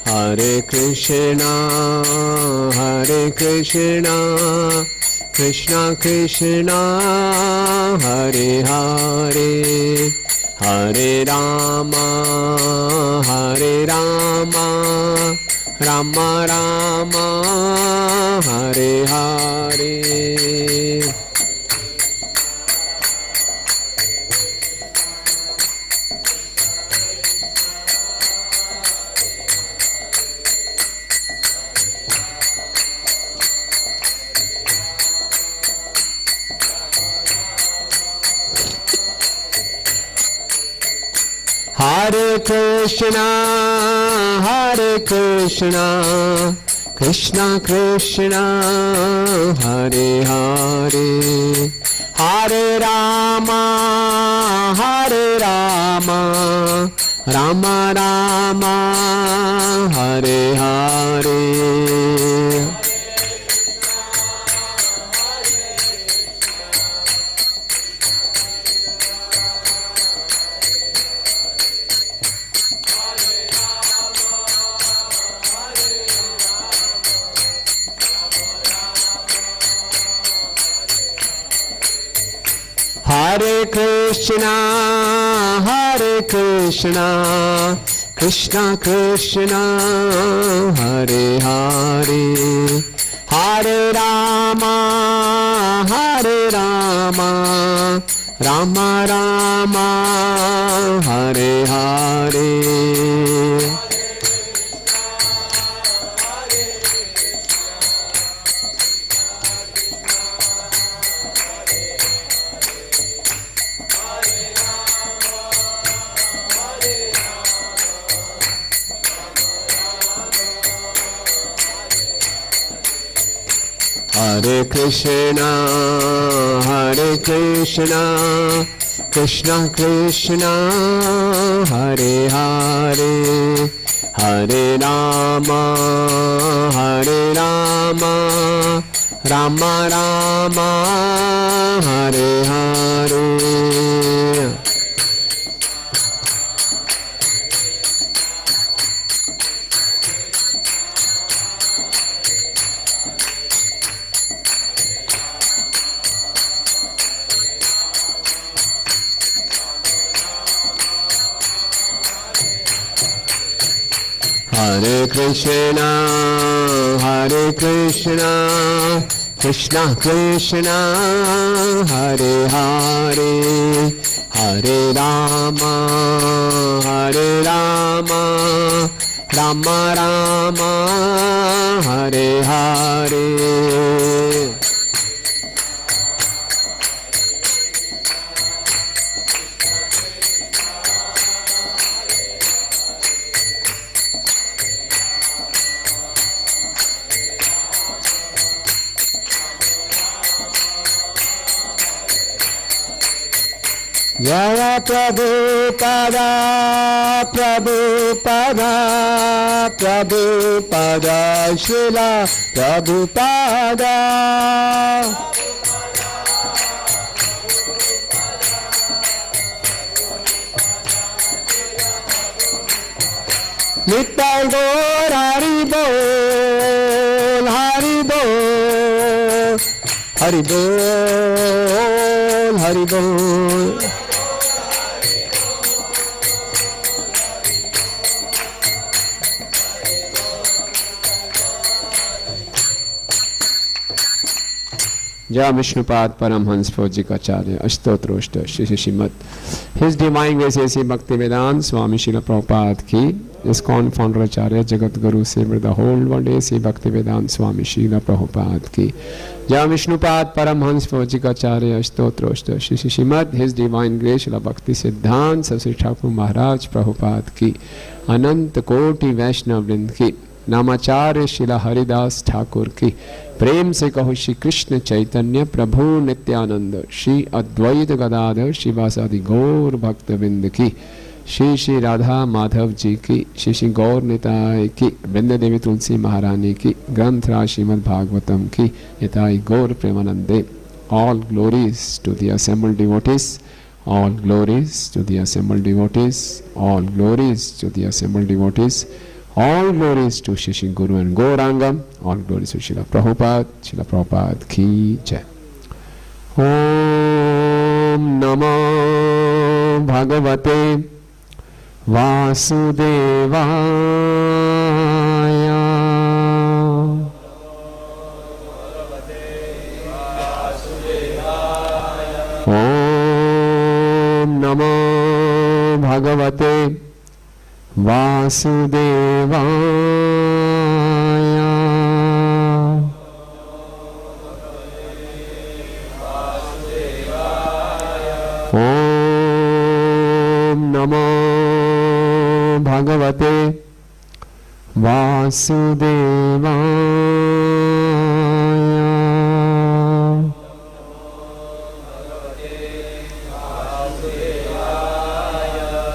Hare Krishna, Krishna Krishna, Hare Hare, Hare Rama, Rama Rama, Hare Hare. Hare Krishna, Krishna Krishna, Hare Hare, Hare Rama, Rama Rama, Hare Hare. Hare Krishna, Krishna Krishna, Hare Hare, Hare Rama, Rama Rama, Hare Hare. Hare Krishna, Krishna Krishna, Hare Hare, Hare Rama, Rama Rama, Hare Hare. Hare Krishna, Krishna Krishna, Hare Hare, Hare Rama, Rama Rama, Hare Hare. Jaya Prabhupada, Srila Prabhupada. Nitai Gaur Hari Bol, Hari Bol, Hari Bol, Hari Bol. जय विष्णुपाद परमहंस फौजिकाचार्य अष्टोत्रोष्ट Shri Srimad his divine grace A C Bhaktivedanta स्वामी श्रील प्रभुपाद की ISKCON founder आचार्य जगत गुरु से the whole world AC Bhaktivedanta स्वामी श्रील प्रभुपाद की जय विष्णुपाद परमहंस फौजिकाचार्य अष्टोत्रोष्ट Shri Srimad his divine grace Srila Bhaktisiddhanta Shri Thakur महाराज प्रभुपाद की अनंत कोटि वैष्णव वृंद की नामाचार्य शिला हरिदास ठाकुर की प्रेम से कहो श्री कृष्ण चैतन्य प्रभु नित्यानंद श्री अद्वैत गदाधर शिवासादि गौर भक्त वृंद की श्री श्री राधा माधव जी की श्री श्री गौर निताय की वृंद देवी तुलसी महारानी की ग्रंथराज श्रीमद् भागवतम की निताय गौर प्रेमानंदे. All glories to the assembled devotees, all glories to the assembled devotees, all glories to the assembled devotees, All glories to Shri Guru and Gaurangam. All glories to Srila Prabhupada. Srila Prabhupada ki jai. Om Namo Bhagavate Vasudevaya. Om Namo Bhagavate Vasudevaya. Om Namo Bhagavate Vasudevaya.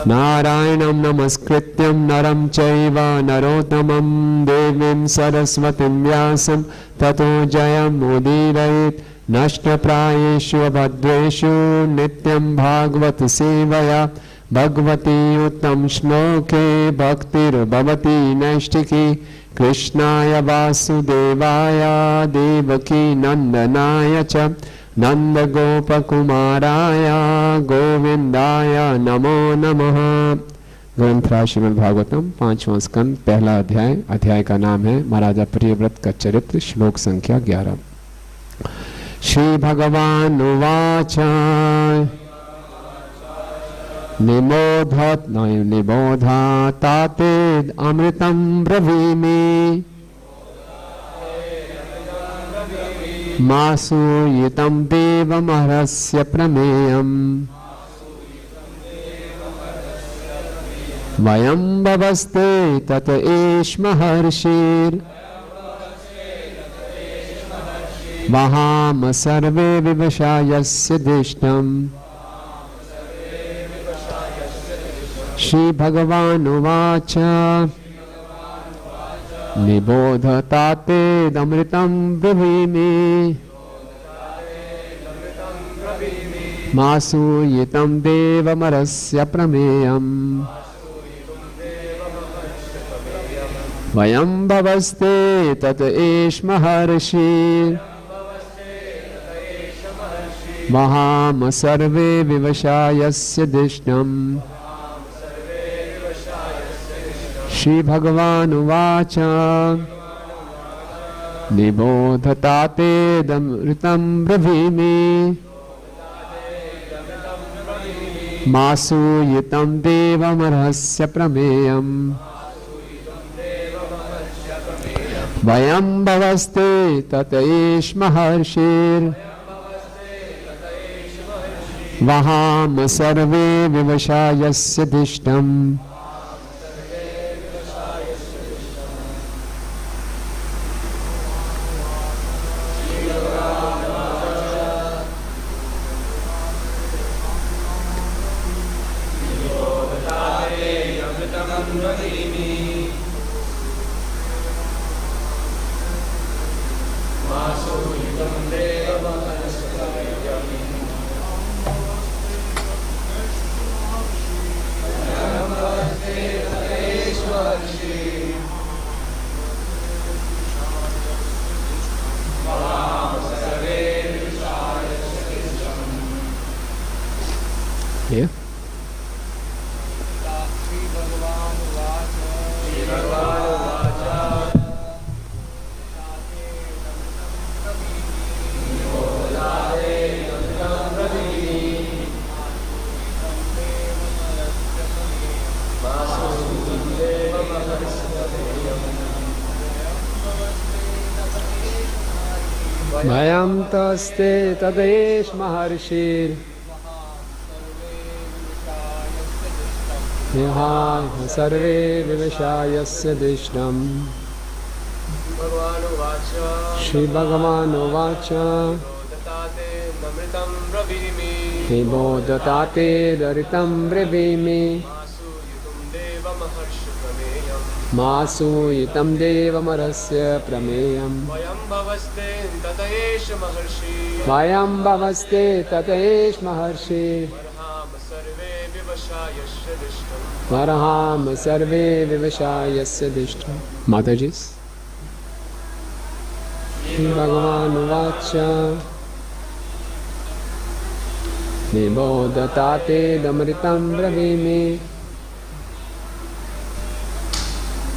Narayanam namaskrityam naram chaiva narottamam devim saraswatim vyasam tato jayam udirayet nashtaprayeshu abhadreshu nityam bhagavata sevaya bhagavati uttam shloke bhaktir bhavati naishtiki krishnaya vasudevaya devaki nandanaya cha Nanda Gopa Kumaraya Govindaya Namo Namaha। ग्रंथराज Shrimad Bhagavatam 5वां स्कंद पहला अध्याय। अध्याय का नाम है महाराजा प्रियव्रत का चरित्र। श्लोक संख्या 11। श्री भगवान उवाच निबोधाते अमृतं ब्रवीमि मासूयितं देवमहरस्य प्रमेयम् वयं भवस्ते तत एष महर्षिर् वहाम सर्वे विवशायस्य दिष्टम्। श्री भगवान उवाच निबोधतातेदमृतं ब्रवीमि मासूयितं देवमरस्य प्रमेयम् वयं भवस्ते तत एष महर्षि वहाम सर्वे विवशायस्य दिष्टम्। श्री भगवान उवाच निबोधतातेदमृतं ब्रवीमि मासूयितं देवमर्हस्य प्रमेयम् वयं भवस्ते तत एष महर्षिर् वहाम सर्वे विवशायस्य दिष्टम्। भयं तस्ते तदेश महर्षिर् सर्वे विवशायस्य दिष्टम्। श्री भगवान उवाच निबोधतातेदमृतं ब्रवीमि मासूयितं देवमर्हस्य प्रमेयम् वयं भवस्ते तत एष महर्षि वरहाम सर्वे विवशायस्य दिष्टम्। माता जी। भगवान उवाच निबोधतातेदमृतं ब्रवीमि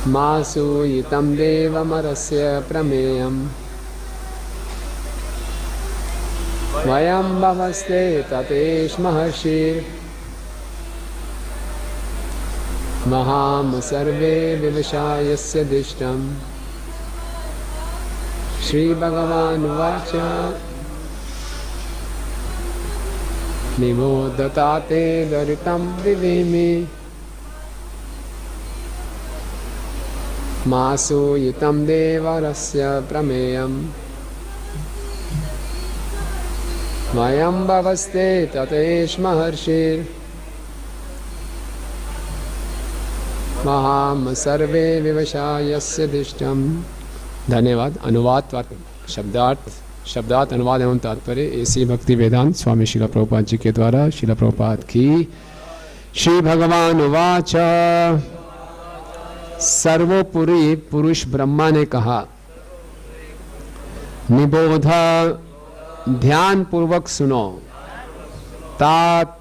मासूयितं देवमरस्य प्रमेयम् वयं भवस्ते ततेष महर्षि महाम सर्वे विवशायस्य दिष्टम्। श्री भगवान उवाच निबोधताते दरितं ब्रवीमि मासूयितं देवरस्य प्रमेयम् वयं भवस्ते ततेष महर्षि महाम सर्वे विवशायस्य दिष्टम्। धन्यवाद। अनुवाद शब्दार्थ अनुवाद एवं तात्पर्य एसी भक्ति वेदांत स्वामी शिला प्रभुपाद जी के द्वारा। शिला प्रभुपाद की। श्री भगवान उवाच सर्वोपरि पुरुष ब्रह्मा ने कहा निबोध ध्यान पूर्वक सुनो तात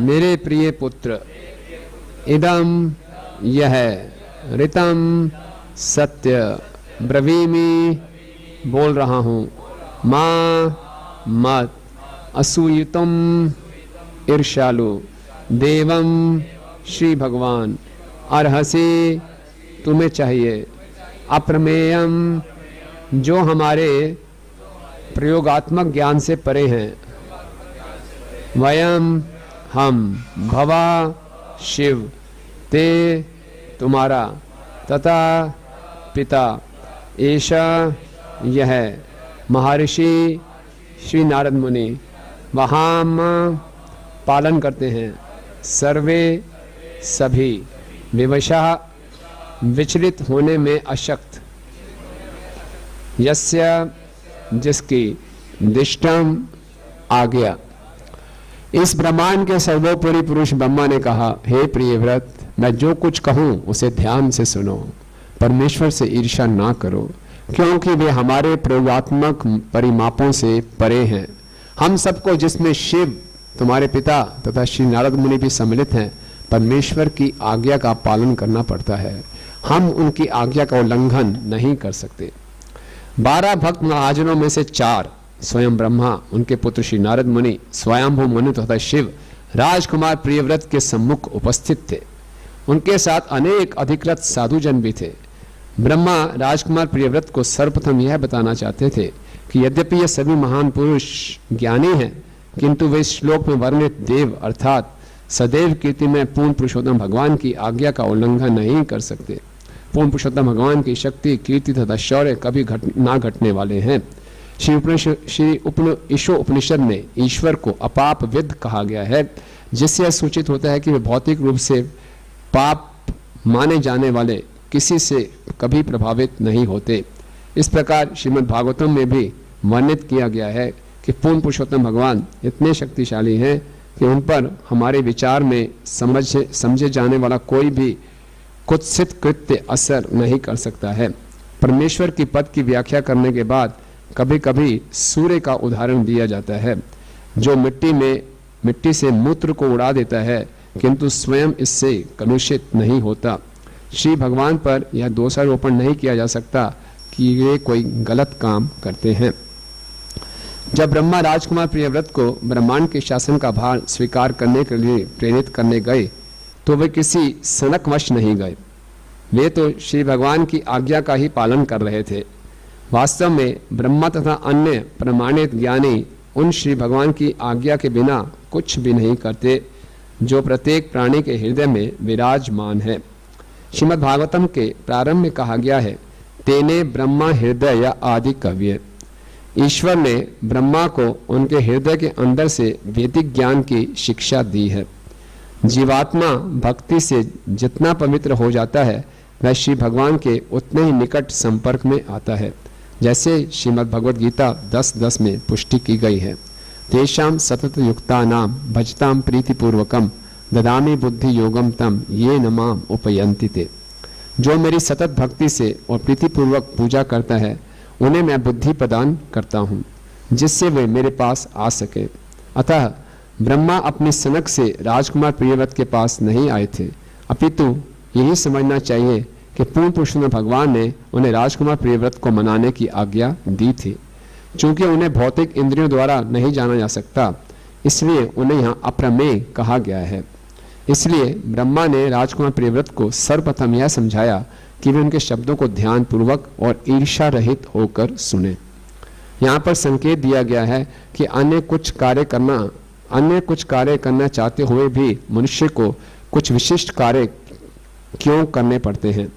मेरे प्रिय पुत्र इदम यह ऋतम सत्य ब्रवीमि बोल रहा हूँ माँ मत असूयितम ईर्ष्यालु देवम श्री भगवान अर्हसि तुम्हें चाहिए अप्रमेयम जो हमारे प्रयोगात्मक ज्ञान से परे हैं वयम हम भवा शिव ते तुम्हारा तथा पिता ऐशा यह महर्षि श्री नारद मुनि वहाँ पालन करते हैं सर्वे सभी विवशा विचलित होने में अशक्त यस्य जिसकी दिष्टम आज्ञा। इस ब्रह्मांड के सर्वोपरि पुरुष ब्रह्मा ने कहा हे प्रिय व्रत मैं जो कुछ कहूँ उसे ध्यान से सुनो परमेश्वर से ईर्ष्या ना करो क्योंकि वे हमारे प्रयोगात्मक परिमापों से परे हैं। हम सबको जिसमें शिव तुम्हारे पिता तथा श्री नारद मुनि भी सम्मिलित हैं परमेश्वर की आज्ञा का पालन करना पड़ता है। हम उनकी आज्ञा का उल्लंघन नहीं कर सकते। 12 भक्त महाजनों में से 4 स्वयं ब्रह्मा उनके पुत्र श्री नारद मुनि स्वयंभू मनु तथा शिव राजकुमार प्रियव्रत के सम्मुख उपस्थित थे। उनके साथ अनेक अधिकृत साधुजन भी थे। ब्रह्मा राजकुमार प्रियव्रत को सर्वप्रथम यह बताना चाहते थे कि यद्यपि ये सभी महान पुरुष ज्ञानी हैं किंतु वे इस श्लोक में वर्णित देव अर्थात सदैव कीर्ति में पूर्ण पुरुषोत्तम भगवान की आज्ञा का उल्लंघन नहीं कर सकते। पूर्ण पुरुषोत्तम भगवान की शक्ति कीर्ति तथा शौर्य कभी ना घटने वाले हैं। श्री ईशो उपनिषद में ईश्वर को अपाप विद कहा गया है जिससे यह सूचित होता है कि वे भौतिक रूप से पाप माने जाने वाले किसी से कभी प्रभावित नहीं होते। इस प्रकार श्रीमद् भागवतम में भी वर्णित किया गया है कि पूर्ण पुरुषोत्तम भगवान इतने शक्तिशाली हैं कि उन पर हमारे विचार में समझे जाने वाला कोई भी कुत्सित कृत्य असर नहीं कर सकता है। परमेश्वर की पद की व्याख्या करने के बाद कभी कभी सूर्य का उदाहरण दिया जाता है जो मिट्टी से मूत्र को उड़ा देता है किंतु स्वयं इससे कलुषित नहीं होता। श्री भगवान पर यह दोषारोपण नहीं किया जा सकता कि वे कोई गलत काम करते हैं। जब ब्रह्मा राजकुमार प्रियव्रत को ब्रह्मांड के शासन का भार स्वीकार करने के लिए प्रेरित करने गए तो वे किसी सनकवश नहीं गए। वे तो श्री भगवान की आज्ञा का ही पालन कर रहे थे। वास्तव में ब्रह्मा तथा अन्य प्रमाणित ज्ञानी उन श्री भगवान की आज्ञा के बिना कुछ भी नहीं करते जो प्रत्येक प्राणी के हृदय में विराजमान है। श्रीमद् भागवतम के प्रारंभ में कहा गया है तेने ब्रह्मा हृदय या आदि कव्य। ईश्वर ने ब्रह्मा को उनके हृदय के अंदर से वैदिक ज्ञान की शिक्षा दी है। जीवात्मा भक्ति से जितना पवित्र हो जाता है वह श्री भगवान के उतने ही निकट संपर्क में आता है जैसे श्रीमद् भगवद गीता 10:10 में पुष्टि की गई है। तेषां सतत युक्तानां भजतां प्रीतिपूर्वकं ददामि बुद्धि योगम तम ये न माम उपयंति ते। जो मेरी सतत भक्ति से और प्रीतिपूर्वक पूजा करता है उन्हें मैं बुद्धि प्रदान करता हूँ जिससे वे मेरे पास आ सके। अतः ब्रह्मा अपने सनक से राजकुमार प्रियव्रत के पास नहीं आए थे, अपितु यही समझना चाहिए कि पूर्ण पुरुषोत्तम भगवान ने उन्हें राजकुमार प्रियव्रत को मनाने की आज्ञा दी थी। चूंकि उन्हें भौतिक इंद्रियों द्वारा नहीं जाना जा सकता, इसलिए उन्हें यहाँ अप्रमेय कहा गया है। इसलिए ब्रह्मा ने राजकुमार प्रियव्रत को सर्वप्रथम यह समझाया कि वे उनके शब्दों को ध्यान पूर्वक और ईर्ष्या रहित होकर सुने। यहाँ पर संकेत दिया गया है कि अन्य कुछ कार्य करना चाहते हुए भी मनुष्य को कुछ विशिष्ट कार्य क्यों करने पड़ते हैं।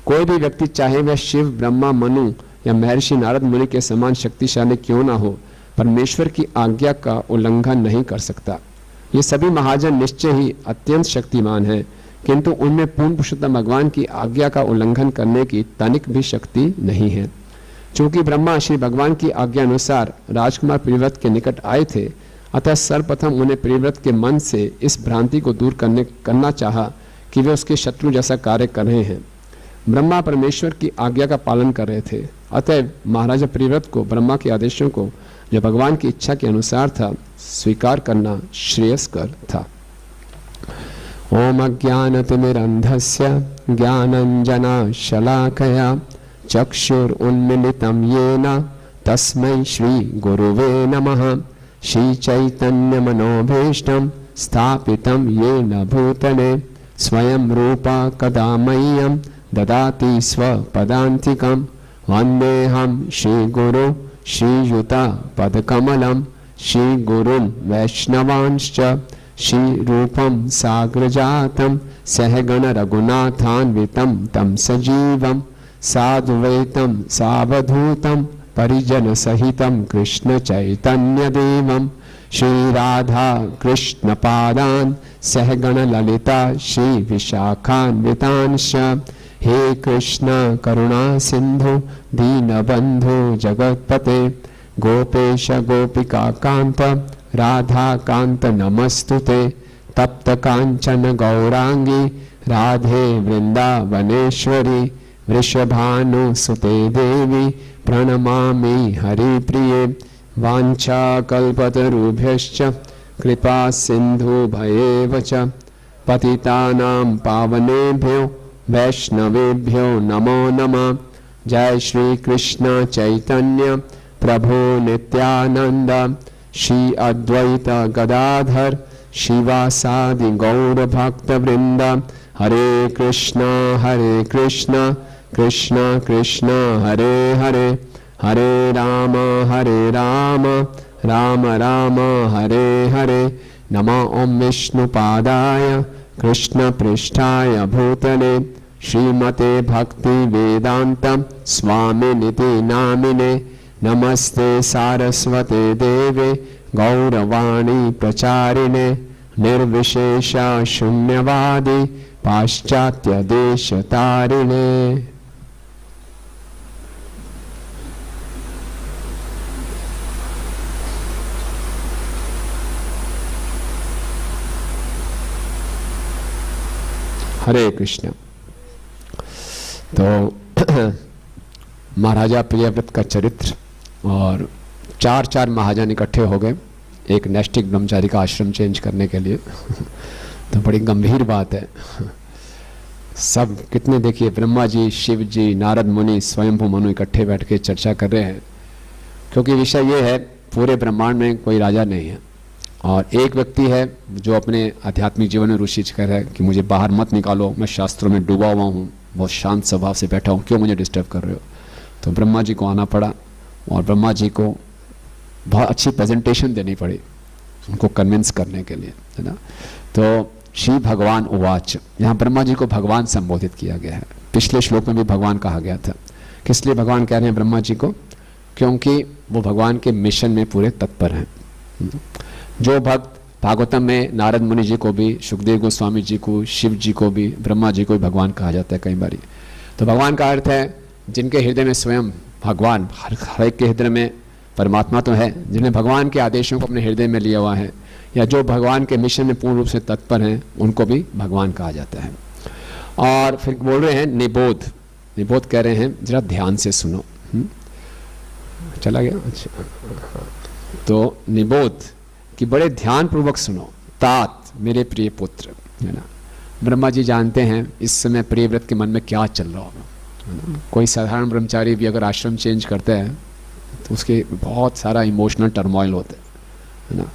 कोई भी व्यक्ति चाहे वह शिव, ब्रह्मा, मनु या महर्षि नारद मुनि के समान शक्तिशाली क्यों ना हो, परमेश्वर की आज्ञा का उल्लंघन नहीं कर सकता। ये सभी महाजन निश्चय ही अत्यंत शक्तिमान हैं, किंतु उनमें पूर्ण पुरुषोत्तम भगवान की आज्ञा का उल्लंघन करने की तनिक भी शक्ति नहीं है। चूंकि ब्रह्मा श्री भगवान की आज्ञा अनुसार राजकुमार प्रियव्रत के निकट आए थे, अतः सर्वप्रथम उन्हें प्रियव्रत के मन से इस भ्रांति को दूर करना चाहा कि वे उसके शत्रु जैसा कार्य कर रहे हैं। ब्रह्मा परमेश्वर की आज्ञा का पालन कर रहे थे, अतः महाराजा प्रियव्रत को ब्रह्मा के आदेशों को जो भगवान की इच्छा के अनुसार था स्वीकार करना श्रेयस्कर था। ओम अज्ञानतिमिरन्धस्य ज्ञानञ्जनशलाकया चक्षुरुन्मीलितं येन तस्मै श्री गुरुवे नमः। श्रीचैतन्यमनोभीष्टं स्थापितं येन भूतले स्वयं रूपा कदा मह्यं ददाति स्वपदान्तिकं। वन्देऽहं श्रीगुरु श्रीयुतपदकमलं श्रीगुरुं वैष्णवांश्च श्रीरूपं साग्रजातं सहगण रघुनाथान्वितं तं सजीवं साद्वैतं सावधूतं परिजनसहितं कृष्ण चैतन्यदेवं श्रीराधा कृष्णपादान् सहगण ललिता श्रीविशाखान्वितांश्च। हे कृष्ण करुणा सिंधु दीनबंधु जगत्पते गोपेश गोपिका कांत राधा कांत नमस्तुते। तप्त कांचन गौरांगी राधे वृंदावनेश्वरी वृषभानुसुते देवी प्रणमामि हरिप्रिये। वाञ्छाकल्पतरुभ्यश्च कृपा सिन्धुभयेव च पतितानां पावनेभ्यो वैष्णवेभ्यो नमो नमः। जय श्री कृष्ण चैतन्य प्रभु नित्यानंद श्री अद्वैत गदाधर शिवासादि गौर भक्त वृंद। हरे कृष्ण कृष्ण कृष्ण हरे हरे हरे राम राम राम हरे हरे। नमो ओम विष्णुपादाय कृष्ण पृष्ठाय भूतले श्रीमते भक्ति वेदांत स्वामिनिति नामिने। नमस्ते सारस्वते देवे गौरवाणी प्रचारिणे निर्विशेष शून्यवादी पाश्चात्य देश तारिणे। हरे कृष्ण। तो महाराजा प्रियव्रत का चरित्र और चार महाजन इकट्ठे हो गए एक नैष्ठिक ब्रह्मचारी का आश्रम चेंज करने के लिए। तो बड़ी गंभीर बात है। सब कितने देखिए ब्रह्मा जी, शिव जी, नारद मुनि, स्वयंभू मनु इकट्ठे बैठ के चर्चा कर रहे हैं, क्योंकि विषय ये है पूरे ब्रह्मांड में कोई राजा नहीं है और एक व्यक्ति है जो अपने आध्यात्मिक जीवन में रुचि कर रहा है कि मुझे बाहर मत निकालो, मैं शास्त्रों में डूबा हुआ हूँ, बहुत शांत स्वभाव से बैठा हूँ, क्यों मुझे डिस्टर्ब कर रहे हो। तो ब्रह्मा जी को आना पड़ा और ब्रह्मा जी को बहुत अच्छी प्रेजेंटेशन देनी पड़ी उनको कन्विंस करने के लिए, है ना। तो श्री भगवान उवाच, यहाँ ब्रह्मा जी को भगवान संबोधित किया गया है। पिछले श्लोक में भी भगवान कहा गया था। किस लिए भगवान कह रहे हैं ब्रह्मा जी को? क्योंकि वो भगवान के मिशन में पूरे तत्पर हैं। जो भक्त भागवतम में नारद मुनि जी को भी, सुखदेव गोस्वामी जी को, शिव जी को भी, ब्रह्मा जी को भी भगवान कहा जाता है कई बार। तो भगवान का अर्थ है जिनके हृदय में स्वयं भगवान, हर एक के हृदय में परमात्मा तो है, जिन्हें भगवान के आदेशों को अपने हृदय में लिया हुआ है, या जो भगवान के मिशन में पूर्ण रूप से तत्पर हैं उनको भी भगवान कहा जाता है। और फिर बोल रहे हैं निबोध, निबोध कह रहे हैं जरा ध्यान से सुनो। चला गया, अच्छा। तो निबोध कि बड़े ध्यान पूर्वक सुनो। तात मेरे प्रिय पुत्र, है ना। ब्रह्मा जी जानते हैं इस समय प्रियव्रत के मन में क्या चल रहा होगा, है ना। कोई साधारण ब्रह्मचारी भी अगर आश्रम चेंज करता है तो उसके बहुत सारा इमोशनल टर्मोइल होता है ना।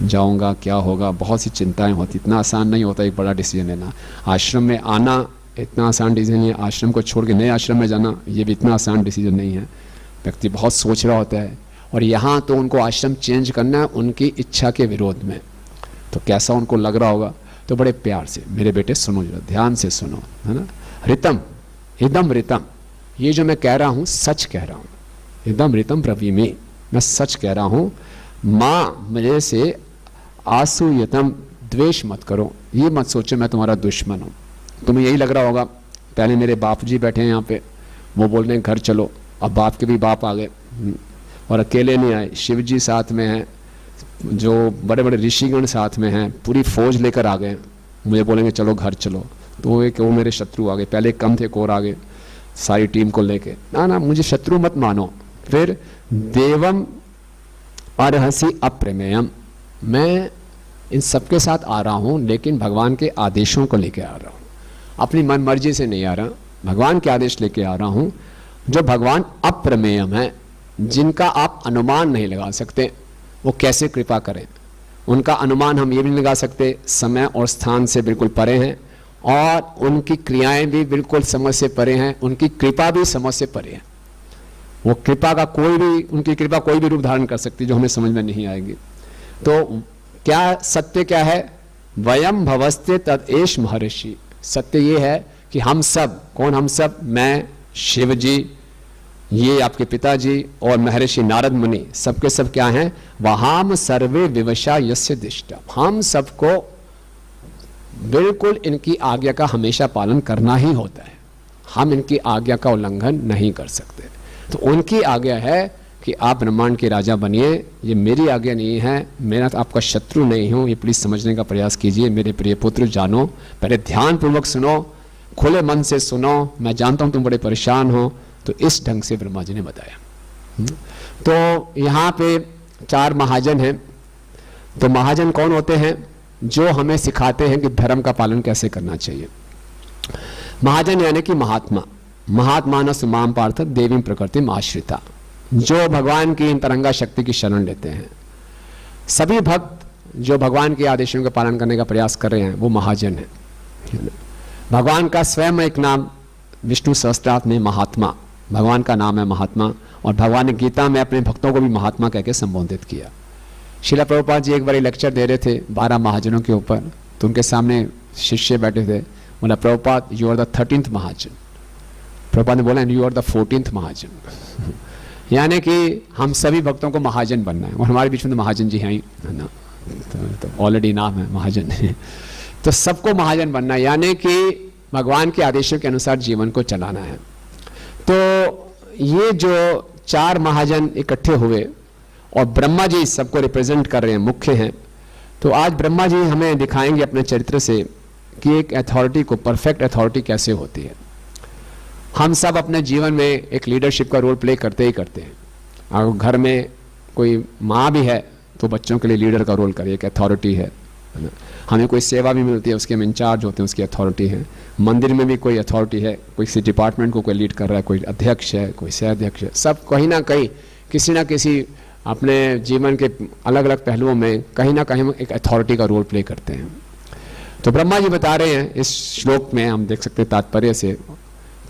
जाऊंगा क्या होगा, बहुत सी चिंताएं होती, इतना आसान नहीं होता एक बड़ा डिसीजन लेना। आश्रम में आना इतना आसान डिसीजन नहीं है, आश्रम को छोड़ के नए आश्रम में जाना ये भी इतना आसान डिसीजन नहीं है। व्यक्ति बहुत सोच रहा होता है, और यहाँ तो उनको आश्रम चेंज करना है उनकी इच्छा के विरोध में, तो कैसा उनको लग रहा होगा। तो बड़े प्यार से मेरे बेटे सुनो, जरा ध्यान से सुनो, है ना। ऋतम एकदम ऋतम, ये जो मैं कह रहा हूँ सच कह रहा हूँ। एकदम ऋतम ब्रवीमि, मैं सच कह रहा हूँ। माँ मेरे से आसूयतम, द्वेष मत करो, ये मत सोचो मैं तुम्हारा दुश्मन हूँ। तुम्हें यही लग रहा होगा पहले मेरे बाप जी बैठे हैं यहाँ पे, वो बोल रहे हैं घर चलो, अब बाप के भी बाप आ गए, और अकेले नहीं आए, शिव जी साथ में हैं, जो बड़े बड़े ऋषिगण साथ में हैं, पूरी फौज लेकर आ गए, मुझे बोलेंगे चलो घर चलो। तो वो मेरे शत्रु आ गए, पहले कम थे और आ गए सारी टीम को लेके। ना ना, मुझे शत्रु मत मानो। फिर देवम अर्हसि अप्रमेयम, मैं इन सबके साथ आ रहा हूँ लेकिन भगवान के आदेशों को लेके आ रहा हूँ, अपनी मन मर्जी से नहीं आ रहा, भगवान के आदेश लेके आ रहा हूँ, जो भगवान अप्रमेयम है, जिनका आप अनुमान नहीं लगा सकते। वो कैसे कृपा करें, उनका अनुमान हम ये भी नहीं लगा सकते, समय और स्थान से बिल्कुल परे हैं, और उनकी क्रियाएं भी बिल्कुल समझ से परे हैं, उनकी कृपा भी समझ से परे है। वो कृपा का कोई भी, उनकी कृपा कोई भी रूप धारण कर सकती जो हमें समझ में नहीं आएगी। तो क्या सत्य क्या है, वयम भवस्ते तद एष महर्षि, सत्य ये है कि हम सब, कौन हम सब, मैं, शिव जी, ये आपके पिताजी और महर्षि नारद मुनि, सबके सब क्या हैं, वहाम सर्वे विवशा यस्य दिष्टा, हम सबको बिल्कुल इनकी आज्ञा का हमेशा पालन करना ही होता है, हम इनकी आज्ञा का उल्लंघन नहीं कर सकते। तो उनकी आज्ञा है कि आप ब्रह्मांड के राजा बनिए, ये मेरी आज्ञा नहीं है, मेरा तो आपका शत्रु नहीं हूं, ये प्लीज समझने का प्रयास कीजिए। मेरे प्रिय पुत्र जानो, पहले ध्यान पूर्वक सुनो, खुले मन से सुनो, मैं जानता हूं तुम बड़े परेशान हो। तो इस ढंग से ब्रह्मा जी ने बताया। तो यहाँ पे 4 महाजन हैं। तो महाजन कौन होते हैं, जो हमें सिखाते हैं कि धर्म का पालन कैसे करना चाहिए। महाजन यानी कि महात्मा, महात्मा सुमाम पार्थ देवी प्रकृति आश्रिता, जो भगवान की इन तरंगा शक्ति की शरण लेते हैं। सभी भक्त जो भगवान के आदेशों का पालन करने का प्रयास कर रहे हैं वो महाजन है। भगवान का स्वयं एक नाम विष्णु सहस्त्रार्थ में महात्मा, भगवान का नाम है महात्मा, और भगवान ने गीता में अपने भक्तों को भी महात्मा कहकर संबोधित किया। श्रील प्रभुपाद जी एक बार लेक्चर दे रहे थे 12 महाजनों के ऊपर, तो उनके सामने शिष्य बैठे थे, बोला Prabhupada you are the 13th mahajan. Prabhupada ने बोला यू आर द 14th महाजन। यानी कि हम सभी भक्तों को महाजन बनना है, और हमारे बीच में तो महाजन जी हैं ही, है ना, तो ऑलरेडी नाम है महाजन। तो सबको महाजन बनना है, यानी कि भगवान के आदेशों के अनुसार जीवन को चलाना है। तो ये जो 4 महाजन इकट्ठे हुए और ब्रह्मा जी सबको रिप्रेजेंट कर रहे हैं, मुख्य हैं। तो आज ब्रह्मा जी हमें दिखाएंगे अपने चरित्र से कि एक अथॉरिटी को, परफेक्ट अथॉरिटी कैसे होती है। हम सब अपने जीवन में एक लीडरशिप का रोल प्ले करते ही करते हैं। अगर घर में कोई माँ भी है तो बच्चों के लिए लीडर का रोल करे, एक अथॉरिटी है ना। हमें कोई सेवा भी मिलती है, उसके हम इंचार्ज होते हैं, उसकी अथॉरिटी है। मंदिर में भी कोई अथॉरिटी है, कोई किसी डिपार्टमेंट को कोई लीड कर रहा है, कोई अध्यक्ष है, कोई सह अध्यक्ष है। सब कहीं ना कहीं किसी ना किसी अपने जीवन के अलग अलग पहलुओं में कहीं ना कहीं एक अथॉरिटी का रोल प्ले करते हैं। तो ब्रह्मा जी बता रहे हैं इस श्लोक में, हम देख सकते हैं तात्पर्य से,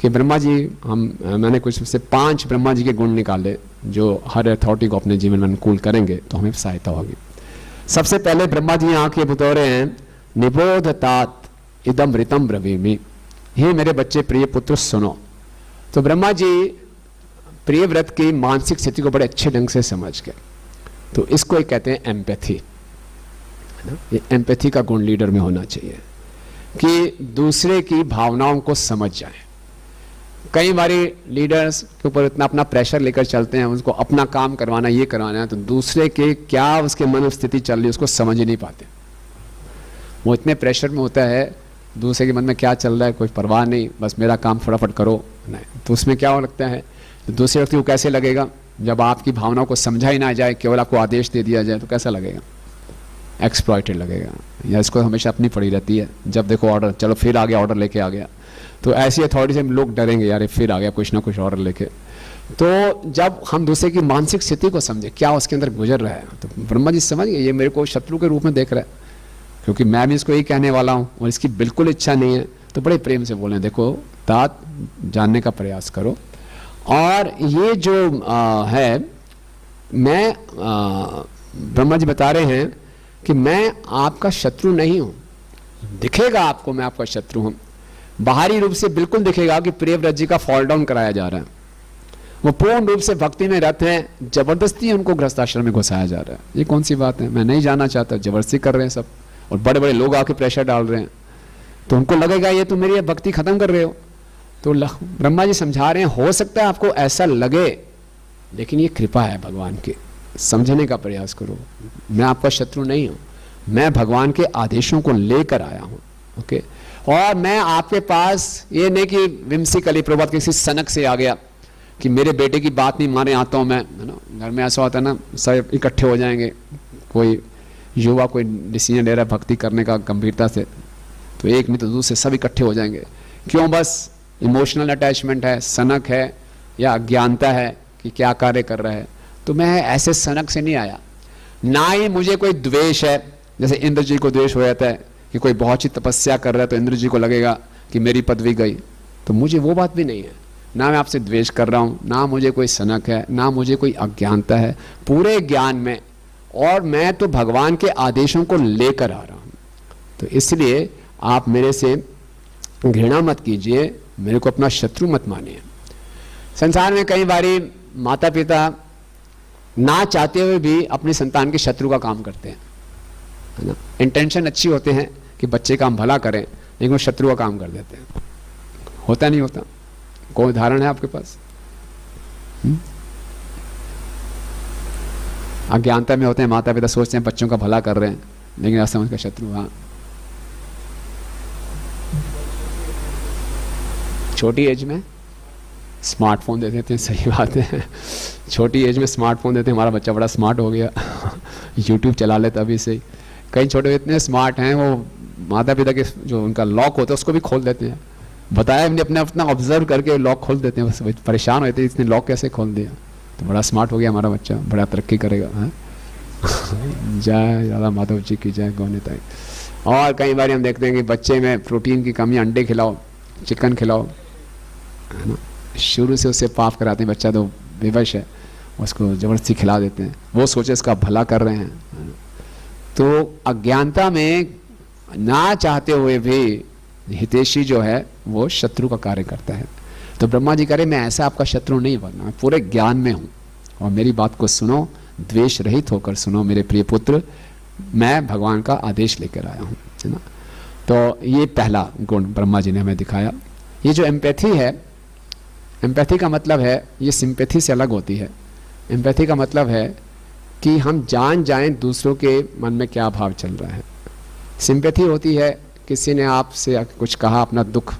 कि ब्रह्मा जी मैंने कुछ से 5 ब्रह्मा जी के गुण निकाले जो हर अथॉरिटी को अपने जीवन में अनुकूल करेंगे तो हमें सहायता होगी। सबसे पहले ब्रह्मा जी यहाँ के बतौर हैं निबोध तात इदम ऋतम ब्रवीमि, हे मेरे बच्चे प्रिय पुत्र सुनो। तो ब्रह्मा जी प्रिय व्रत की मानसिक स्थिति को बड़े अच्छे ढंग से समझ गए। तो इसको एक कहते हैं एम्पैथी, है ना। ये एम्पैथी का गुण लीडर में होना चाहिए कि दूसरे की भावनाओं को समझ जाए। कई बारी लीडर्स के ऊपर इतना अपना प्रेशर लेकर चलते हैं, उसको अपना काम करवाना, ये करवाना है, तो दूसरे के क्या उसके मन स्थिति चल रही है उसको समझ ही नहीं पाते। वो इतने प्रेशर में होता है, दूसरे के मन में क्या चल रहा है कोई परवाह नहीं, बस मेरा काम फटाफट करो। नहीं तो उसमें क्या हो लगता है, तो दूसरे व्यक्ति को कैसे लगेगा जब आपकी भावनाओं को समझा ही ना जाए, केवल आपको आदेश दे दिया जाए, तो कैसा लगेगा? एक्सप्लॉइटेड लगेगा। या इसको हमेशा अपनी पड़ी रहती है, जब देखो ऑर्डर, चलो फिर आ गया, ऑर्डर लेके आ गया। तो ऐसी अथॉरिटी से लोग डरेंगे, यार फिर आ गया कुछ ना कुछ ऑर्डर लेके। तो जब हम दूसरे की मानसिक स्थिति को समझे, क्या उसके अंदर गुजर रहा है, तो ब्रह्मा जी समझ गए ये मेरे को शत्रु के रूप में देख रहा है, क्योंकि मैं भी इसको यही कहने वाला हूँ और इसकी बिल्कुल इच्छा नहीं है। तो बड़े प्रेम से बोले, देखो तात, जानने का प्रयास करो, और ये जो है मैं ब्रह्मा जी बता रहे हैं कि मैं आपका शत्रु नहीं हूं। दिखेगा आपको मैं आपका शत्रु हूं, बाहरी रूप से बिल्कुल दिखेगा कि प्रियव्रत जी का फॉल डाउन कराया जा रहा है, वो पूर्ण रूप से भक्ति में रत हैं, जबरदस्ती उनको गृहस्थाश्रम में घुसाया जा रहा है। ये कौन सी बात है? मैं नहीं जाना चाहता, जबरदस्ती कर रहे हैं सब, और बड़े बड़े लोग आके प्रेशर डाल रहे हैं, तो उनको लगेगा ये तो मेरी भक्ति खत्म कर रहे हो। तो ब्रह्मा जी समझा रहे हैं, हो सकता है आपको ऐसा लगे, लेकिन ये कृपा है भगवान की, समझने का प्रयास करो। मैं आपका शत्रु नहीं हूं, मैं भगवान के आदेशों को लेकर आया हूं। ओके, और मैं आपके पास ये नहीं कि विमसिकली प्रभात किसी सनक से आ गया कि मेरे बेटे की बात नहीं माने आता हूं मैं, है ना। घर में ऐसा होता है ना, सब इकट्ठे हो जाएंगे, कोई युवा कोई डिसीजन ले रहा है भक्ति करने का गंभीरता से, तो एक नहीं तो दूसरे सब इकट्ठे हो जाएंगे। क्यों? बस इमोशनल अटैचमेंट है, सनक है, या अज्ञानता है कि क्या कार्य कर रहा है। तो मैं ऐसे सनक से नहीं आया, ना ही मुझे कोई द्वेष है, जैसे इंद्र जी को द्वेष हो जाता है कि कोई बहुत ही तपस्या कर रहा है तो इंद्र जी को लगेगा कि मेरी पदवी गई। तो मुझे वो बात भी नहीं है, ना मैं आपसे द्वेष कर रहा हूँ, ना मुझे कोई सनक है, ना मुझे कोई अज्ञानता है, पूरे ज्ञान में, और मैं तो भगवान के आदेशों को लेकर आ रहा हूँ। तो इसलिए आप मेरे से घृणा मत कीजिए, मेरे को अपना शत्रु मत मानिए। संसार में कई बारी माता पिता ना चाहते हुए भी अपनी संतान के शत्रु का काम करते हैं, है ना। इंटेंशन अच्छी होते हैं कि बच्चे का हम भला करें, लेकिन वो शत्रु का काम कर देते हैं। होता नहीं होता? कोई उदाहरण है आपके पास? अज्ञानता में होते हैं, माता पिता सोचते हैं बच्चों का भला कर रहे हैं, लेकिन असमझ का शत्रु। हाँ, छोटी एज में स्मार्टफोन दे देते हैं, सही बात है, छोटी एज में स्मार्टफोन देते हैं, हमारा बच्चा बड़ा स्मार्ट हो गया यूट्यूब चला लेता अभी से। कई छोटे इतने स्मार्ट हैं, वो माता पिता के जो उनका लॉक होता है उसको भी खोल देते हैं। बताया हमने, अपने अपना ऑब्जर्व करके लॉक खोल देते हैं, बस परेशान होते हैं इसने लॉक कैसे खोल दिया। तो बड़ा स्मार्ट हो गया हमारा बच्चा, बड़ा तरक्की करेगा। हाँ जय राधा माधव जी की जय, गौनिताई। और कई बार हम देखते हैं कि बच्चे में प्रोटीन की कमी, अंडे खिलाओ, चिकन खिलाओ, है ना, शुरू से उससे पाप कराते हैं। बच्चा तो बेवश है, उसको ज़बरदस्ती खिला देते हैं, वो सोचे इसका भला कर रहे हैं। तो अज्ञानता में ना चाहते हुए भी हितैषी जो है वो शत्रु का कार्य करता है। तो ब्रह्मा जी कह रहे मैं ऐसा आपका शत्रु नहीं बनना, मैं पूरे ज्ञान में हूँ, और मेरी बात को सुनो, द्वेष रहित होकर सुनो मेरे प्रिय पुत्र, मैं भगवान का आदेश लेकर आया हूँ, है ना। तो ये पहला गुण ब्रह्मा जी ने हमें दिखाया। ये जो एम्पैथी है, एम्पैथी का मतलब है, ये सिंपैथी से अलग होती है। एम्पैथी का मतलब है कि हम जान जाएं दूसरों के मन में क्या भाव चल रहा है। सिंपैथी होती है किसी ने आपसे कुछ कहा, अपना दुख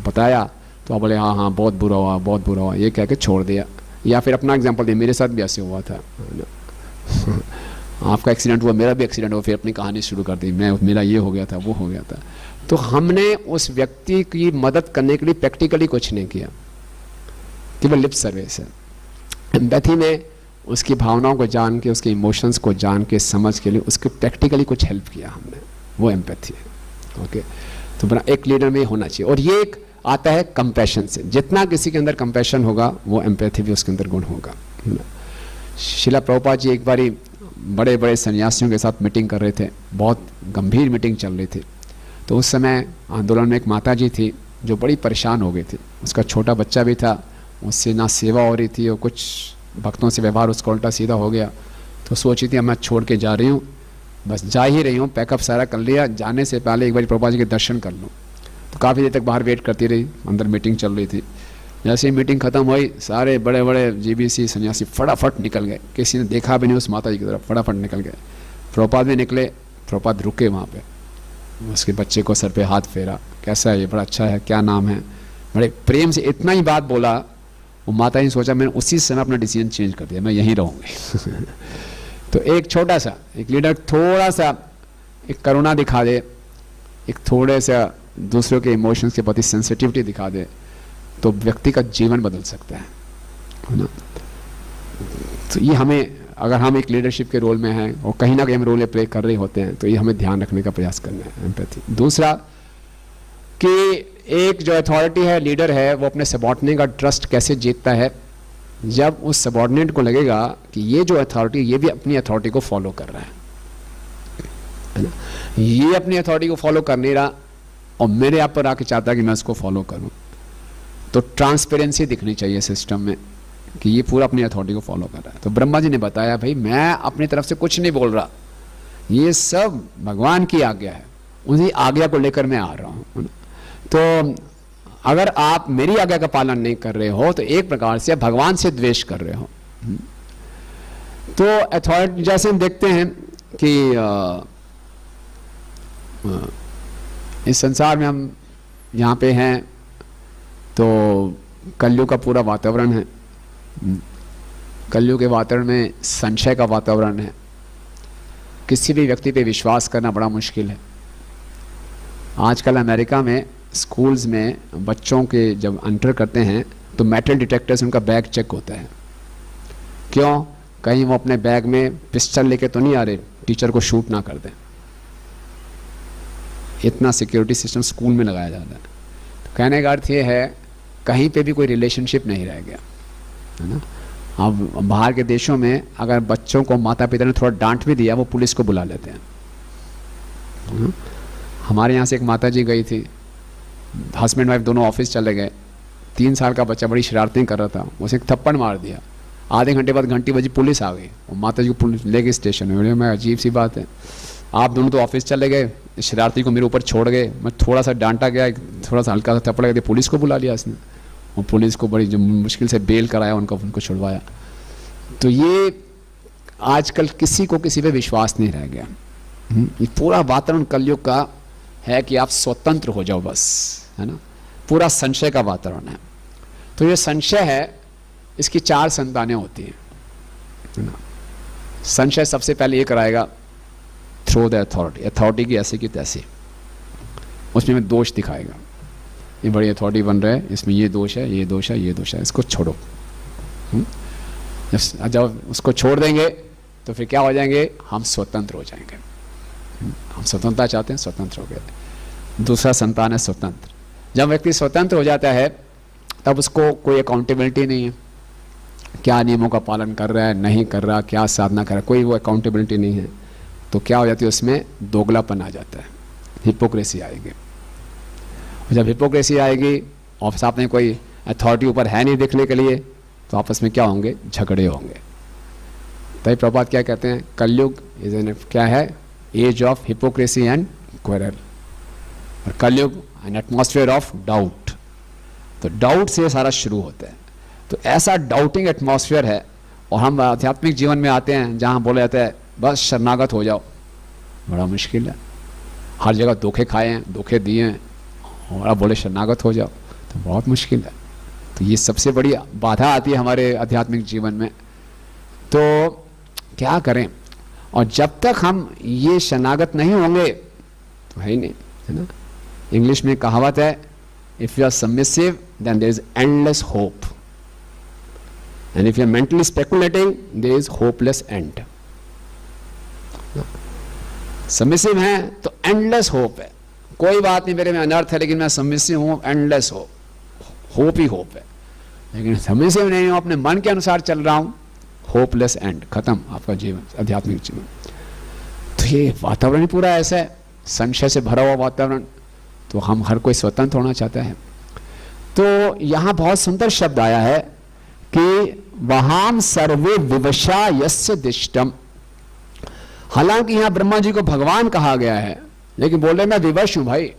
बताया, तो आप बोले हाँ हाँ बहुत बुरा हुआ, बहुत बुरा हुआ, ये कह के छोड़ दिया। या फिर अपना एग्जांपल दिया, मेरे साथ भी ऐसे हुआ था आपका एक्सीडेंट हुआ, मेरा भी एक्सीडेंट हुआ, फिर अपनी कहानी शुरू कर दी, मेरा ये हो गया था, वो हो गया था। तो हमने उस व्यक्ति की मदद करने के लिए प्रैक्टिकली कुछ नहीं किया, केवल लिप सर्विस है। एम्पैथी में उसकी भावनाओं को जान के, उसके इमोशंस को जान के, समझ के लिए उसको प्रैक्टिकली कुछ हेल्प किया हमने, वो एम्पैथी है। ओके, तो बड़ा एक लीडर में होना चाहिए। और ये एक आता है कंपैशन से, जितना किसी के अंदर कंपैशन होगा वो एम्पैथी भी उसके अंदर गुण होगा। शिला प्रभुपाद जी एक बारी बड़े बड़े सन्यासियों के साथ मीटिंग कर रहे थे, बहुत गंभीर मीटिंग चल रही थी। तो उस समय आंदोलन में एक माता जी थी जो बड़ी परेशान हो गई थी, उसका छोटा बच्चा भी था, उससे ना सेवा हो रही थी और कुछ भक्तों से व्यवहार उसका उल्टा सीधा हो गया। तो सोची थी अब मैं छोड़ के जा रही हूँ, बस जा ही रही हूँ, पैकअप सारा कर लिया, जाने से पहले एक बार प्रभुपाद जी के दर्शन कर लूँ। तो काफ़ी देर तक बाहर वेट करती रही, अंदर मीटिंग चल रही थी। जैसे ही मीटिंग खत्म हुई, सारे बड़े बड़े जीबीसी सन्यासी फटाफट निकल गए, किसी ने देखा भी नहीं उस माता जी की तरफ, फटाफट निकल गए। प्रभुपाद भी निकले, प्रभुपाद रुके वहाँ पे, उसके बच्चे को सर पे हाथ फेरा, कैसा है ये, बड़ा अच्छा है, क्या नाम है, बड़े प्रेम से इतना ही बात बोला। वो माता जी ने सोचा मैंने उसी समय अपना डिसीजन चेंज कर दिया, मैं यहीं रहूँगी। तो एक छोटा सा एक लीडर थोड़ा सा एक करुणा दिखा दे, एक थोड़े सा दूसरों के इमोशंस के प्रति सेंसिटिविटी दिखा दे, तो व्यक्ति का जीवन बदल सकता है ना। तो ये हमें, अगर हम एक लीडरशिप के रोल में हैं और कहीं ना कहीं हम रोल प्ले कर रहे होते हैं, तो ये हमें ध्यान रखने का प्रयास करना है, एम्पैथी। दूसरा कि एक जो अथॉरिटी है, लीडर है, वो अपने सबॉर्डिनेट का ट्रस्ट कैसे जीतता है, जब उस सबॉर्डिनेट को लगेगा कि ये जो अथॉरिटी, ये भी अपनी अथॉरिटी को फॉलो कर रहा है ना, ये अपनी अथॉरिटी को फॉलो कर नहीं रहा और मेरे आप पर आके चाहता है कि मैं उसको फॉलो करूं, तो ट्रांसपेरेंसी दिखनी चाहिए सिस्टम में कि ये पूरा अपनी अथॉरिटी को फॉलो कर रहा है। तो ब्रह्मा जी ने बताया भाई मैं अपनी तरफ से कुछ नहीं बोल रहा, ये सब भगवान की आज्ञा है, उसी आज्ञा को लेकर मैं आ रहा हूं। तो अगर आप मेरी आज्ञा का पालन नहीं कर रहे हो तो एक प्रकार से भगवान से द्वेष कर रहे हो। तो अथॉरिटी, जैसे हम देखते हैं कि इस संसार में हम यहाँ पे हैं तो कलयुग का पूरा वातावरण है, कलयुग के वातावरण में संशय का वातावरण है, किसी भी व्यक्ति पे विश्वास करना बड़ा मुश्किल है। आजकल अमेरिका में स्कूल्स में बच्चों के जब एंटर करते हैं तो मेटल डिटेक्टर से उनका बैग चेक होता है। क्यों? कहीं वो अपने बैग में पिस्टल लेके तो नहीं आ रहे, टीचर को शूट ना कर दें। इतना सिक्योरिटी सिस्टम स्कूल में लगाया जाता है। तो कहने का अर्थ ये है कहीं पे भी कोई रिलेशनशिप नहीं रह गया, है ना। अब बाहर के देशों में अगर बच्चों को माता पिता ने थोड़ा डांट भी दिया, वो पुलिस को बुला लेते हैं। हमारे यहाँ से एक माता जी गई थी, हस्बैंड वाइफ दोनों ऑफिस चले गए, 3 साल का बच्चा बड़ी शरारतें कर रहा था, उसे एक थप्पड़ मार दिया। आधे घंटे बाद घंटी बजी, पुलिस आ गई और माता जी को पुलिस ले गई स्टेशन में। मैं अजीब सी बात है, आप दोनों तो ऑफिस चले गए, शरारती को मेरे ऊपर छोड़ गए, मैं थोड़ा सा डांटा गया, थोड़ा सा हल्का सा थप्पड़ गया, पुलिस को बुला लिया इसने, और पुलिस को बड़ी जो मुश्किल से बेल कराया, उनको छुड़वाया। तो ये आजकल किसी को किसी पे विश्वास नहीं रह गया। ये पूरा वातावरण कलयुग का है कि आप स्वतंत्र हो जाओ बस, है ना। पूरा संशय का वातावरण है। तो ये संशय है, इसकी 4 संतानें होती हैं, है ना। संशय सबसे पहले ये कराएगा थ्रू द अथॉरिटी, अथॉरिटी की ऐसे की तैसे, उसमें में दोष दिखाएगा, ये बड़ी अथॉरिटी बन रहा है, इसमें ये दोष है, ये दोष है, ये दोष है, इसको छोड़ो। जब उसको छोड़ देंगे तो फिर क्या हो जाएंगे, हम स्वतंत्र हो जाएंगे। हम स्वतंत्रता चाहते हैं, स्वतंत्र हो गए। दूसरा संतान है स्वतंत्र। जब व्यक्ति स्वतंत्र हो जाता है तब उसको कोई अकाउंटेबिलिटी नहीं है, क्या नियमों का पालन कर रहा है, नहीं कर रहा, क्या साधना कर रहा है, कोई वो अकाउंटेबिलिटी नहीं है। तो क्या हो जाती है, उसमें दोगलापन आ जाता है, हिपोक्रेसी आएगी। जब हिपोक्रेसी आएगी और साथ में कोई अथॉरिटी ऊपर है नहीं देखने के लिए, तो आपस में क्या होंगे, झगड़े होंगे। तभी प्रभुपाद क्या कहते हैं, कलयुग क्या है, age of hypocrisy and quarrel, और Kalyug an atmosphere of doubt. तो डाउट से सारा शुरू होता है। तो ऐसा डाउटिंग एटमॉस्फेयर है, और हम आध्यात्मिक जीवन में आते हैं जहाँ बोला जाता है बस शरणागत हो जाओ, बड़ा मुश्किल है। हर जगह धोखे खाए हैं, धोखे दिए हैं, और अब बोले शरणागत हो जाओ, तो बहुत मुश्किल है। तो ये सबसे बड़ी बाधा आती है हमारे आध्यात्मिक जीवन में। तो क्या करें, और जब तक हम ये शरणागत नहीं होंगे तो है ही नहीं, है ना। इंग्लिश में कहावत है, if you are submissive then there is endless hope, and if you are mentally speculating there is hopeless end. Submissive है तो एंडलेस होप है, कोई बात नहीं मेरे में अनर्थ है लेकिन मैं सबमिसिव हूं, एंडलेस होप ही होप है। लेकिन सबमिसिव नहीं हूं, अपने मन के अनुसार चल रहा हूं, होपलेस एंड, खत्म आपका जीवन, आध्यात्मिक जीवन। तो ये वातावरण ही पूरा ऐसा है, संशय से भरा हुआ वातावरण। तो हम हर कोई स्वतंत्र होना चाहता है। तो यहां बहुत सुंदर शब्द आया है कि वहां सर्वे विवशा यस्य दिष्टम। हालांकि यहां ब्रह्मा जी को भगवान कहा गया है, लेकिन बोल रहे मैं विवश हूं भाई,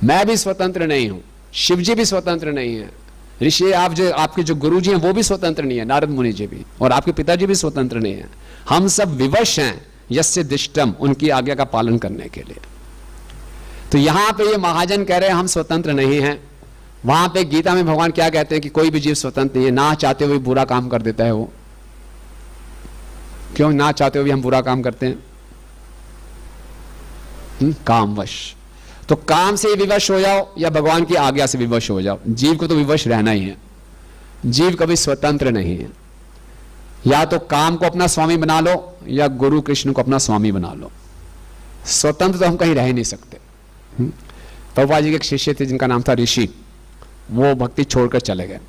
मैं भी स्वतंत्र नहीं हूं। शिव जी भी स्वतंत्र नहीं है, ऋषि आप जो आपके जो गुरु जी हैं वो भी स्वतंत्र नहीं है, नारद मुनि जी भी, और आपके पिताजी भी स्वतंत्र नहीं है। हम सब विवश हैं यस्य दिष्टम, उनकी आज्ञा का पालन करने के लिए। तो यहां पे ये महाजन कह रहे हैं हम स्वतंत्र नहीं हैं। वहां पे गीता में भगवान क्या कहते हैं कि कोई भी जीव स्वतंत्र नहीं है, ना चाहते हुए बुरा काम कर देता है वो। क्यों ना चाहते हुए हम बुरा काम करते हैं? कामवश। तो काम से विवश हो जाओ या भगवान की आज्ञा से विवश हो जाओ, जीव को तो विवश रहना ही है। जीव कभी स्वतंत्र नहीं है। या तो काम को अपना स्वामी बना लो या गुरु कृष्ण को अपना स्वामी बना लो। स्वतंत्र तो हम कहीं रह ही नहीं सकते। प्रभुपाद जी के एक शिष्य थे जिनका नाम था ऋषि, वो भक्ति छोड़कर चले गए।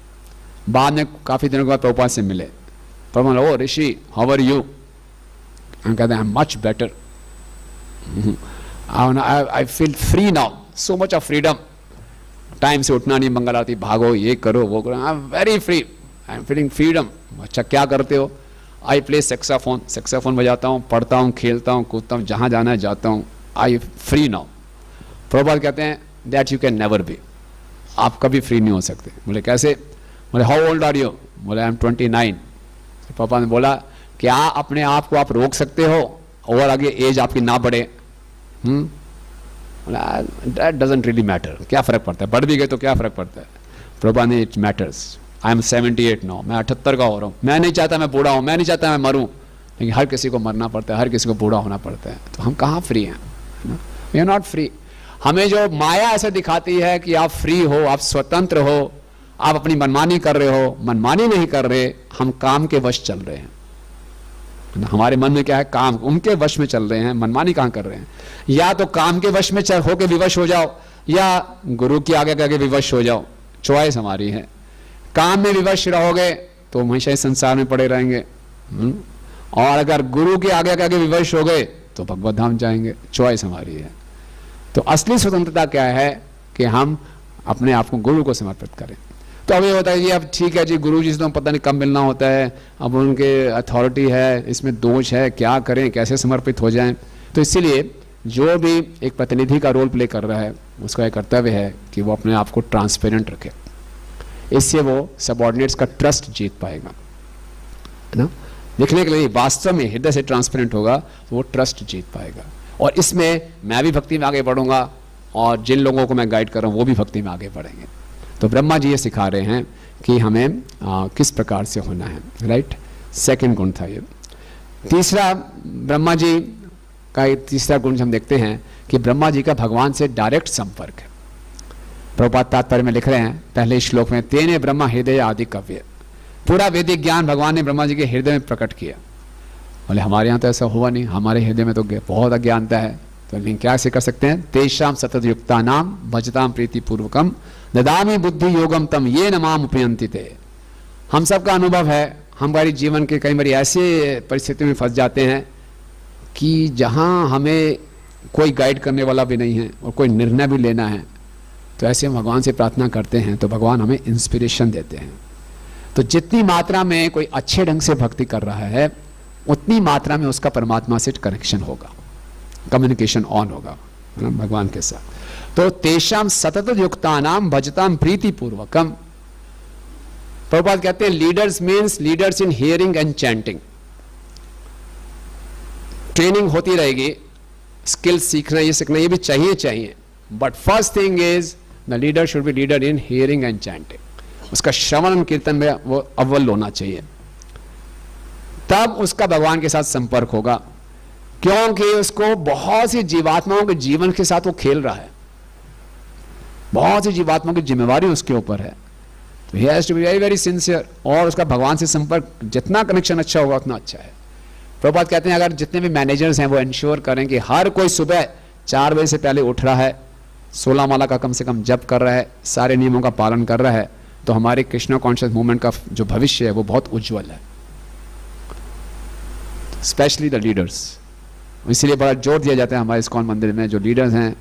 बाद में काफी दिनों के बाद प्रभुपाद से मिले। प्रभुपाद, ओ ऋषि, हाउ आर यू? हम कहते हैं I am much better, I feel free now, so much of freedom. Time से उठना नहीं, मंगल आरती भागो, ये करो वो करो, I am very free, I am feeling freedom. अच्छा क्या करते हो? आई प्ले सेक्साफोन, सेक्साफोन बजाता हूँ, पढ़ता हूँ, खेलता हूँ, कूदता हूँ, जहाँ जाना है जाता हूँ, आई फ्री नाउ। प्रभुपाद कहते हैं that you can never be, आप कभी फ्री नहीं हो सकते। बोले कैसे? बोले हाउ ओल्ड आर यू? बोले आई एम 29। प्रभुपाद ने बोला क्या अपने आप को आप रोक सकते हो और आगे एज आपकी ना बढ़े? दैट डजंट रियली मैटर, क्या फर्क पड़ता है, बढ़ भी गए तो क्या फर्क पड़ता है? प्रभुपाद ने it matters, I am 78 now, मैं 78 का हो रहा हूँ, मैं नहीं चाहता मैं बूढ़ा हूँ, मैं नहीं चाहता मैं मरूं, लेकिन हर किसी को मरना पड़ता है, हर किसी को बूढ़ा होना पड़ता है। तो हम कहाँ फ्री हैं? We are not free. हमें जो माया ऐसे दिखाती है कि आप फ्री हो, आप स्वतंत्र हो, आप अपनी मनमानी कर रहे हो, मनमानी नहीं कर रहे, हम काम के वश चल रहे हैं। हमारे मन में क्या है? काम, उनके वश में चल रहे हैं, मनमानी कहाँ कर रहे हैं? या तो काम के वश में होके विवश हो जाओ या गुरु की आगे आगे विवश हो जाओ, चॉइस हमारी है। काम में विवश रहोगे तो हमेशा इस संसार में पड़े रहेंगे, और अगर गुरु के आगे आगे विवश हो गए तो भगवत धाम जाएंगे, चॉइस हमारी है। तो असली स्वतंत्रता क्या है कि हम अपने आप को गुरु को समर्पित करें। तो अब ये होता है जी अब ठीक है जी, गुरु जी से तो पता नहीं कब मिलना होता है, अब उनके अथॉरिटी है, इसमें दोष है, क्या करें, कैसे समर्पित हो जाएं। तो इसीलिए जो भी एक प्रतिनिधि का रोल प्ले कर रहा है उसका एक कर्तव्य है कि वो अपने आप को ट्रांसपेरेंट रखे, इससे वो सबऑर्डिनेट्स का ट्रस्ट जीत पाएगा, है ना। लिखने के लिए वास्तव में हृदय से ट्रांसपेरेंट होगा तो वो ट्रस्ट जीत पाएगा। और इसमें मैं भी भक्ति में आगे बढ़ूंगा और जिन लोगों को मैं गाइड कर रहा हूँ वो भी भक्ति में आगे बढ़ेंगे। तो ब्रह्मा जी ये सिखा रहे हैं कि हमें किस प्रकार से होना है, राइट। सेकंड गुण था ये। तीसरा ब्रह्मा जी का तीसरा गुण हम देखते हैं कि ब्रह्मा जी का भगवान से डायरेक्ट संपर्क है। प्रभुपाद तात्पर्य में लिख रहे हैं पहले श्लोक में, तेने ब्रह्मा हृदय आदि कव्य, पूरा वैदिक ज्ञान भगवान ने ब्रह्मा जी के हृदय में प्रकट किया। बोले हमारे यहाँ तो ऐसा हुआ नहीं, हमारे हृदय में तो बहुत अज्ञानता है। तो लेकिन क्या से कर सकते हैं? तेषाम सतत युक्ता नाम भजताम प्रीति पूर्वकम ददामी बुद्धि योगम तम ये नमाम उपयंति ते। हम सबका अनुभव है, हमारी जीवन के कई बार ऐसे परिस्थिति में फंस जाते हैं कि जहाँ हमें कोई गाइड करने वाला भी नहीं है और कोई निर्णय भी लेना है, तो ऐसे हम भगवान से प्रार्थना करते हैं तो भगवान हमें इंस्पिरेशन देते हैं। तो जितनी मात्रा में कोई अच्छे ढंग से भक्ति कर रहा है उतनी मात्रा में उसका परमात्मा से कनेक्शन होगा, कम्युनिकेशन ऑन होगा भगवान के साथ। तो तेषाम सतत युक्तानाम भजताम प्रीति पूर्वकम। प्रभुपाद कहते हैं leaders means leaders in hearing and chanting. Training होती रहेगी, स्किल्स सीखना ये सीखना ये भी चाहिए, but first thing is the leader should be leader in hearing and chanting. उसका श्रवण कीर्तन में वो अव्वल होना चाहिए, तब उसका भगवान के साथ संपर्क होगा, क्योंकि उसको बहुत सी जीवात्माओं के जीवन के साथ वो खेल रहा है, बहुत सी जीवात्माओं की जिम्मेवारी उसके ऊपर है। तो he has to be very very sincere, और उसका भगवान से संपर्क जितना कनेक्शन अच्छा होगा उतना अच्छा है। प्रभुपाद कहते हैं अगर जितने भी मैनेजर्स हैं वो इंश्योर करें कि हर कोई सुबह 4 बजे से पहले उठ रहा है, 16 माला का कम से कम जप कर रहा है, सारे नियमों का पालन कर रहा है, तो हमारे कृष्णा कॉन्शियस मूवमेंट का जो भविष्य है वो बहुत उज्जवल है, स्पेशली द लीडर्स। इसीलिए बड़ा जोर दिया जाता है हमारे इस्कॉन मंदिर में, जो लीडर्स हैं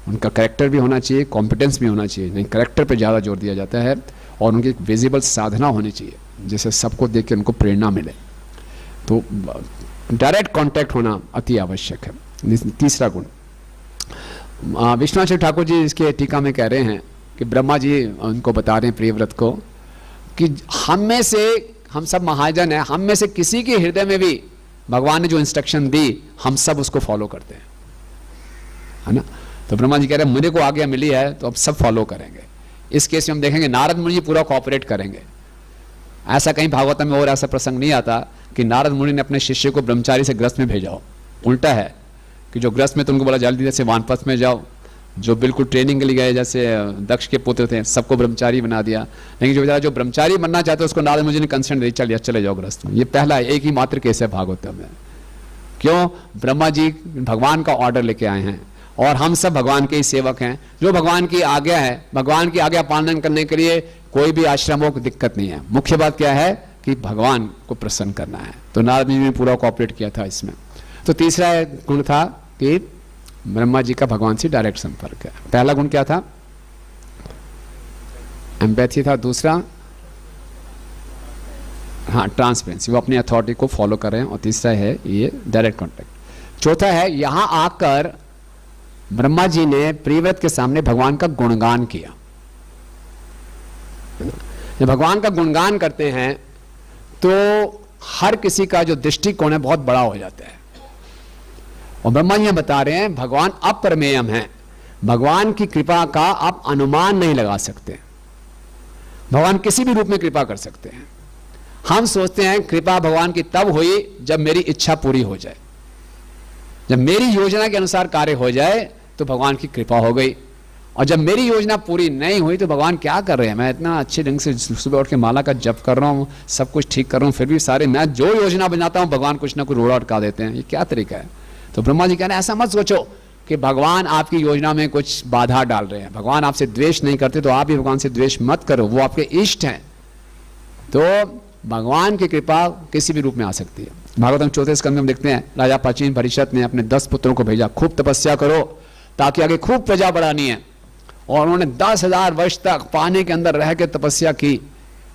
उनका करेक्टर भी होना चाहिए, कॉम्पिटेंस भी होना चाहिए, नहीं करेक्टर पे ज़्यादा जोर दिया जाता है, और उनकी विजिबल साधना होनी चाहिए जिससे सबको देख के उनको प्रेरणा मिले। तो डायरेक्ट कांटेक्ट होना अति आवश्यक है। तीसरा गुण विश्वनाथ ठाकुर जी इसके टीका में कह रहे हैं कि ब्रह्मा जी उनको बता रहे हैं प्रियव्रत को कि हम में से, हम सब महाजन हैं, हम में से किसी के हृदय में भी भगवान ने जो इंस्ट्रक्शन दी हम सब उसको फॉलो करते हैं, है ना। तो ब्रह्मा जी कह रहे हैं मुझे को आज्ञा मिली है तो अब सब फॉलो करेंगे। इस केस में हम देखेंगे नारद मुनि जी पूरा कोऑपरेट करेंगे। ऐसा कहीं भागवत में और ऐसा प्रसंग नहीं आता कि नारद मुनि ने अपने शिष्य को ब्रह्मचारी से ग्रस्त में भेजा हो। उल्टा है कि जो ग्रस्त में, तो उनको बोला जल्दी जैसे वानप्रस्थ में जाओ। जो बिल्कुल ट्रेनिंग के लिए गए, जैसे दक्ष के पुत्र थे, सबको ब्रह्मचारी बना दिया। लेकिन जो बेचारा जो ब्रह्मचारी बनना चाहते उसको नारद मुनि ने कंसेंट दी, चलिए चले जाओ ग्रस्त में। ये पहला एक ही मात्र केस है भागवत में। क्यों? ब्रह्मा जी भगवान का ऑर्डर लेके आए हैं और हम सब भगवान के ही सेवक हैं। जो भगवान की आज्ञा है, भगवान की आज्ञा पालन करने के लिए कोई भी आश्रमों को दिक्कत नहीं है। मुख्य बात क्या है कि भगवान को प्रसन्न करना है। तो नारद जी ने पूरा कोऑपरेट किया था इसमें। तो तीसरा गुण था कि ब्रह्मा जी का भगवान से डायरेक्ट संपर्क है। पहला गुण क्या था? एम्पैथी था। दूसरा, हाँ, ट्रांसपेरेंसी, वो अपनी अथॉरिटी को फॉलो कर रहे हैं। और तीसरा है ये डायरेक्ट कॉन्टेक्ट। चौथा है यहां आकर ब्रह्मा जी ने प्रियव्रत के सामने भगवान का गुणगान किया। जब भगवान का गुणगान करते हैं तो हर किसी का जो दृष्टिकोण है बहुत बड़ा हो जाता है। और ब्रह्मा जी बता रहे हैं भगवान अप्रमेयम है। भगवान की कृपा का आप अनुमान नहीं लगा सकते। भगवान किसी भी रूप में कृपा कर सकते हैं। हम सोचते हैं कृपा भगवान की तब हुई जब मेरी इच्छा पूरी हो जाए, जब मेरी योजना के अनुसार कार्य हो जाए तो भगवान की कृपा हो गई। और जब मेरी योजना पूरी नहीं हुई तो भगवान क्या कर रहे हैं? मैं इतना अच्छे ढंग से सुबह उठ के माला का जप कर रहा हूँ, सब कुछ ठीक कर रहा हूँ, फिर भी सारे मैं जो योजना बनाता हूँ भगवान कुछ ना कुछ रोड़ा अटका देते हैं। ये क्या तरीका है? तो ब्रह्मा जी कह रहे हैं ऐसा मत सोचो कि भगवान आपकी योजना में कुछ बाधा डाल रहे हैं। भगवान आपसे द्वेष नहीं करते तो आप भी भगवान से द्वेष मत करो, वो आपके इष्ट हैं। तो भगवान की कृपा किसी भी रूप में आ सकती है। भागवतम 4 स्कंद में हम देखते हैं राजा प्राचीन परीक्षित ने अपने 10 पुत्रों को भेजा, खूब तपस्या करो ताकि आगे खूब प्रजा बढ़ानी है। और उन्होंने 10,000 वर्ष तक पानी के अंदर रह के तपस्या की।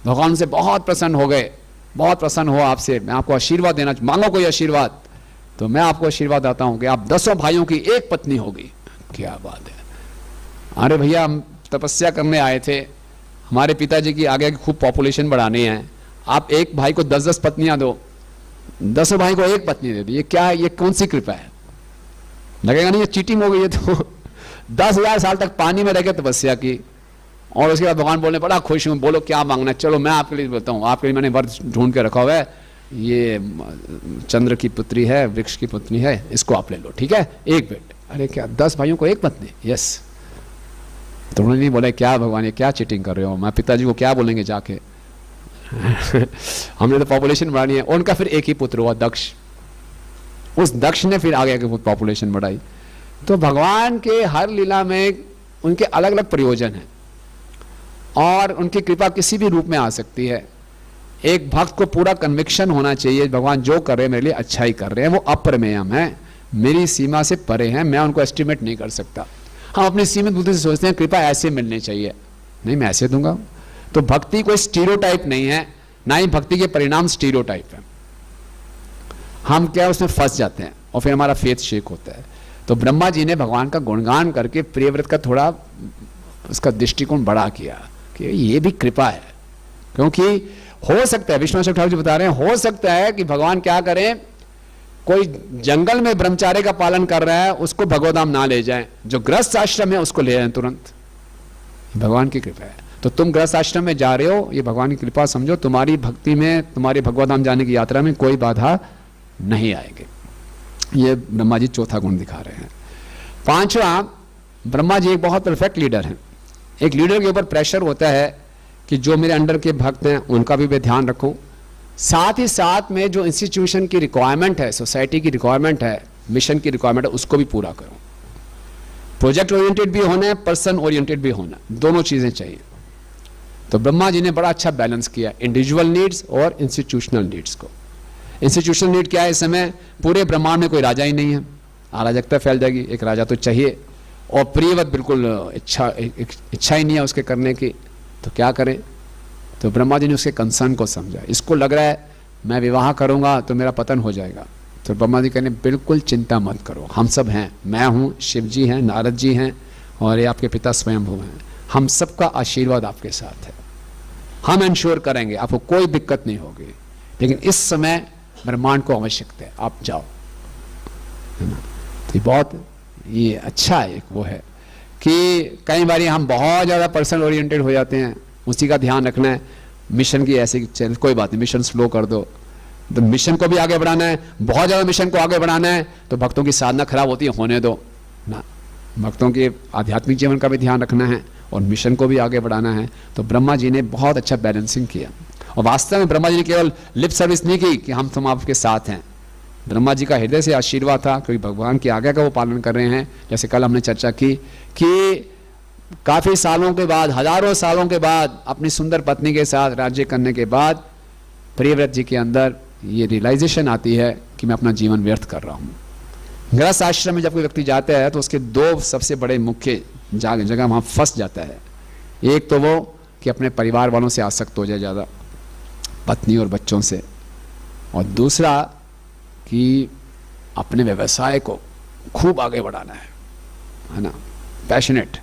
भगवान से बहुत प्रसन्न हो गए, बहुत प्रसन्न हो आपसे, मैं आपको आशीर्वाद देना, मांगो कोई आशीर्वाद। तो मैं आपको आशीर्वाद देता हूं कि आप 10 भाइयों की एक पत्नी होगी। क्या बात है! अरे भैया, हम तपस्या करने आए थे, हमारे पिताजी की आगे की खूब पॉपुलेशन बढ़ानी है, आप एक भाई को 10-10 पत्नियां दो, 10 भाई को एक पत्नी दे दी। ये क्या है? ये कौन सी कृपा है? लगेगा नहीं ये चीटिंग हो गई है। तो 10,000 साल तक पानी में रह के तपस्या की और उसके बाद भगवान बोलने बड़ा खुश हूं, बोलो क्या मांगना है? चलो मैं आपके लिए बोलता हूँ, आपके लिए मैंने वर ढूंढ के रखा हुआ है, ये चंद्र की पुत्री है, वृक्ष की पुत्री है, इसको आप ले लो, ठीक है? एक बेटे। अरे क्या 10 भाइयों को एक पत्नी? यस। तो उन्होंने नहीं बोले क्या भगवान ये क्या चीटिंग कर रहे हो, मैं पिताजी को क्या बोलेंगे जाके। हमने तो पॉपुलेशन बढ़ानी है। उनका फिर एक ही पुत्र हुआ, दक्ष। उस दक्ष ने फिर आगे आगे पॉपुलेशन बढ़ाई। तो भगवान के हर लीला में उनके अलग अलग प्रयोजन हैं और उनकी कृपा किसी भी रूप में आ सकती है। एक भक्त को पूरा कन्विक्शन होना चाहिए भगवान जो कर रहे हैं मेरे लिए अच्छा ही कर रहे हैं, वो अप्रमेयम है, मेरी सीमा से परे हैं, मैं उनको एस्टिमेट नहीं कर सकता। हम अपनी सीमित बुद्धि से सोचते हैं कृपा ऐसे मिलनी चाहिए, नहीं मैं ऐसे दूंगा। तो भक्ति कोई स्टीरियोटाइप नहीं है, ना ही भक्ति के परिणाम स्टीरियोटाइप है। हम क्या उसमें फंस जाते हैं और फिर हमारा फेथ शेक होता है। तो ब्रह्मा जी ने भगवान का गुणगान करके प्रियव्रत का थोड़ा उसका दृष्टिकोण बड़ा किया कि ये भी कृपा है। क्योंकि हो सकता है, विष्णु ठाकुर जी बता रहे हैं, हो सकता है कि भगवान क्या करें, कोई जंगल में ब्रह्मचार्य का पालन कर रहा है उसको भगवदाम ना ले जाएं, जो गृहस्थ आश्रम है उसको ले जाएं तुरंत। भगवान की कृपा है। तो तुम गृहस्थ आश्रम में जा रहे हो, ये भगवान की कृपा समझो, तुम्हारी भक्ति में, तुम्हारे भगवदाम जाने की यात्रा में कोई बाधा नहीं आएगी। ये ब्रह्मा जी चौथा गुण दिखा रहे हैं। पांचवा, ब्रह्मा जी एक बहुत परफेक्ट लीडर हैं। एक लीडर के ऊपर प्रेशर होता है कि जो मेरे अंडर के भक्त हैं उनका भी मैं ध्यान रखूं, साथ ही साथ में जो इंस्टीट्यूशन की रिक्वायरमेंट है, सोसाइटी की रिक्वायरमेंट है, मिशन की रिक्वायरमेंट है, उसको भी पूरा करूं। प्रोजेक्ट ओरिएंटेड भी होना है, पर्सन ओरिएंटेड भी होना, दोनों चीजें चाहिए। तो ब्रह्मा जी ने बड़ा अच्छा बैलेंस किया इंडिविजुअल नीड्स और इंस्टीट्यूशनल नीड्स को। इंस्टीट्यूशनल नीड क्या है? इस समय पूरे ब्रह्मांड में कोई राजा ही नहीं है, अराजकता फैल जाएगी, एक राजा तो चाहिए। और प्रियव्रत बिल्कुल इच्छा ही नहीं है उसके करने की, तो क्या करें? तो ब्रह्मा जी ने उसके कंसर्न को समझा। इसको लग रहा है मैं विवाह करूंगा तो मेरा पतन हो जाएगा। तो ब्रह्मा जी कहने बिल्कुल चिंता मत करो, हम सब हैं, मैं हूँ, शिव जी हैं, नारद जी हैं और ये आपके पिता स्वयंभू हैं, हम सबका आशीर्वाद आपके साथ है, हम इंश्योर करेंगे आपको कोई दिक्कत नहीं होगी, लेकिन इस समय ब्रह्मांड को आवश्यकता है, आप जाओ, है ना। तो बहुत ये अच्छा एक वो है कि कई बार हम बहुत ज़्यादा पर्सनल ओरिएंटेड हो जाते हैं, उसी का ध्यान रखना है। मिशन की ऐसी कोई बात नहीं, मिशन स्लो कर दो, तो मिशन को भी आगे बढ़ाना है, बहुत ज़्यादा मिशन को आगे बढ़ाना है तो भक्तों की साधना खराब होती है, होने दो ना। भक्तों के आध्यात्मिक जीवन का भी ध्यान रखना है और मिशन को भी आगे बढ़ाना है। तो ब्रह्मा जी ने बहुत अच्छा बैलेंसिंग किया, और वास्तव में ब्रह्मा जी ने केवल लिप सर्विस नहीं की कि हम आपके साथ हैं। ब्रह्मा जी का हृदय से आशीर्वाद था, क्योंकि भगवान की आज्ञा का वो पालन कर रहे हैं। जैसे कल हमने चर्चा की कि काफ़ी सालों के बाद, हजारों सालों के बाद, अपनी सुंदर पत्नी के साथ राज्य करने के बाद प्रियव्रत जी के अंदर ये रियलाइजेशन आती है कि मैं अपना जीवन व्यर्थ कर रहा हूँ। गृहस्थ आश्रम में जब कोई व्यक्ति जाता है तो उसके दो सबसे बड़े मुख्य जगह वहाँ फंस जाता है। एक तो वो कि अपने परिवार वालों से आसक्त हो जाए ज़्यादा, पत्नी और बच्चों से, और दूसरा कि अपने व्यवसाय को खूब आगे बढ़ाना है ना, पैशनेट।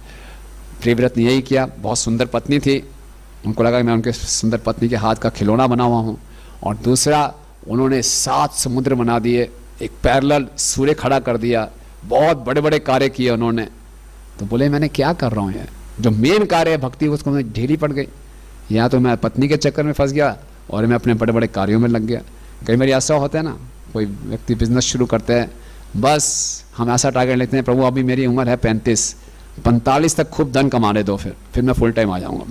प्रियव्रत ने यही किया, बहुत सुंदर पत्नी थी, उनको लगा कि मैं उनके सुंदर पत्नी के हाथ का खिलौना बना हुआ हूँ, और दूसरा उन्होंने 7 समुद्र बना दिए, एक पैरेलल सूर्य खड़ा कर दिया, बहुत बड़े बड़े कार्य किए उन्होंने। तो बोले मैंने क्या कर रहा हूँ, जो मेन कार्य है भक्ति उसको मैं ढीली पड़ गई, या तो मैं पत्नी के चक्कर में फंस गया और मैं अपने बड़े बड़े कार्यों में लग गया। कई बार ऐसा होता है ना, कोई व्यक्ति बिजनेस शुरू करते हैं, बस हम ऐसा टारगेट लेते हैं, प्रभु अभी मेरी उम्र है 45 तक खूब धन कमाने दो, फिर मैं फुल टाइम आ जाऊँगा,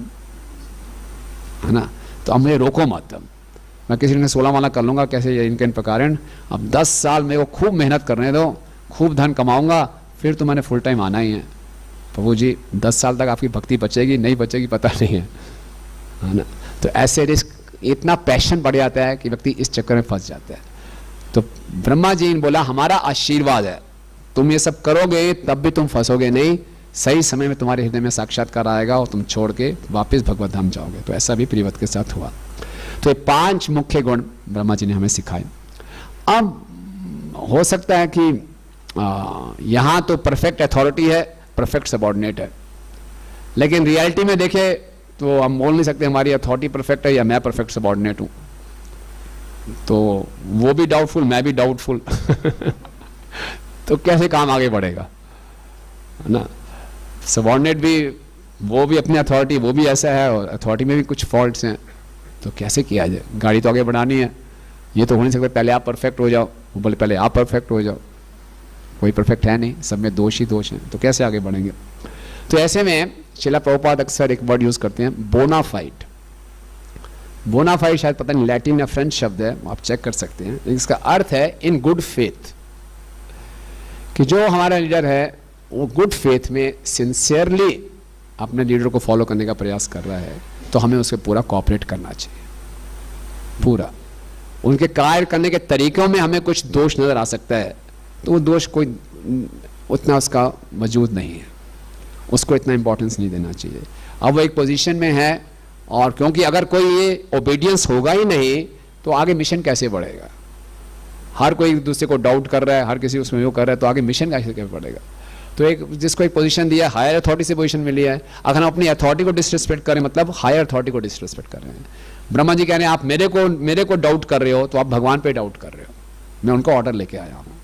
है ना। तो अब मुझे रोको मत, मैं किसी ने 16 वाला कर लूँगा, कैसे इनके प्रकार। अब 10 साल मेरे को खूब मेहनत करने दो, खूब धन कमाऊँगा, फिर तो मैंने फुल टाइम आना ही है। प्रभु जी 10 साल तक आपकी भक्ति बचेगी नहीं बचेगी पता नहीं है ना। तो ऐसे रिस्क, इतना पैशन बढ़ जाता है कि व्यक्ति इस चक्कर में फंस जाता है। तो ब्रह्मा जी ने बोला हमारा आशीर्वाद है, तुम ये सब करोगे तब भी तुम फंसोगे नहीं, सही समय में तुम्हारे हृदय में साक्षात्कार आएगा और तुम छोड़ के वापस भगवत धाम जाओगे। तो ऐसा भी प्रियव्रत के साथ हुआ। तो ये 5 मुख्य गुण ब्रह्मा जी ने हमें सिखाए। अब हो सकता है कि यहाँ तो परफेक्ट अथॉरिटी है, परफेक्ट सबॉर्डिनेट है, लेकिन रियलिटी में देखें तो हम बोल नहीं सकते हमारी अथॉरिटी परफेक्ट है या मैं परफेक्ट सबॉर्डिनेट हूँ। तो वो भी डाउटफुल, मैं भी डाउटफुल तो कैसे काम आगे बढ़ेगा, है ना। सबॉर्डिनेट भी, वो भी अपनी अथॉरिटी, वो भी ऐसा है, और अथॉरिटी में भी कुछ फॉल्ट्स हैं, तो कैसे किया जाए। गाड़ी तो आगे बढ़ानी है, ये तो हो नहीं सकता पहले आप परफेक्ट हो जाओ, वो बोले पहले आप परफेक्ट हो जाओ, कोई परफेक्ट है नहीं, सब में दोष ही दोष हैं, तो कैसे आगे बढ़ेंगे। तो ऐसे में श्रील प्रभुपाद अक्सर एक वर्ड यूज करते हैं, बोनाफाइड। बोनाफाइड शायद पता नहीं लैटिन या फ्रेंच शब्द है, आप चेक कर सकते हैं। इसका अर्थ है इन गुड फेथ, कि जो हमारा लीडर है वो गुड फेथ में सिंसियरली अपने लीडर को फॉलो करने का प्रयास कर रहा है, तो हमें उससे पूरा कोऑपरेट करना चाहिए। पूरा उनके कार्य करने के तरीकों में हमें कुछ दोष नजर आ सकता है, तो वो दोष कोई उतना उसका वजूद नहीं है, उसको इतना इंपॉर्टेंस नहीं देना चाहिए। अब वो एक पोजीशन में है, और क्योंकि अगर कोई ये ओबीडियंस होगा ही नहीं तो आगे मिशन कैसे बढ़ेगा। हर कोई एक दूसरे को डाउट कर रहा है, हर किसी उसमें वो कर रहा है, तो आगे मिशन कैसे बढ़ेगा। तो एक जिसको एक पोजीशन दिया, हायर अथॉरिटी से पोजीशन मिली है, अगर हम अपनी अथॉरिटी को डिसरिस्पेक्ट करें मतलब हायर अथॉरिटी को डिसरिस्पेक्ट कर रहे हैं। ब्रह्मा जी कह रहे हैं आप मेरे को डाउट कर रहे हो तो आप भगवान पे डाउट कर रहे हो, मैं उनको ऑर्डर लेके आया हूँ।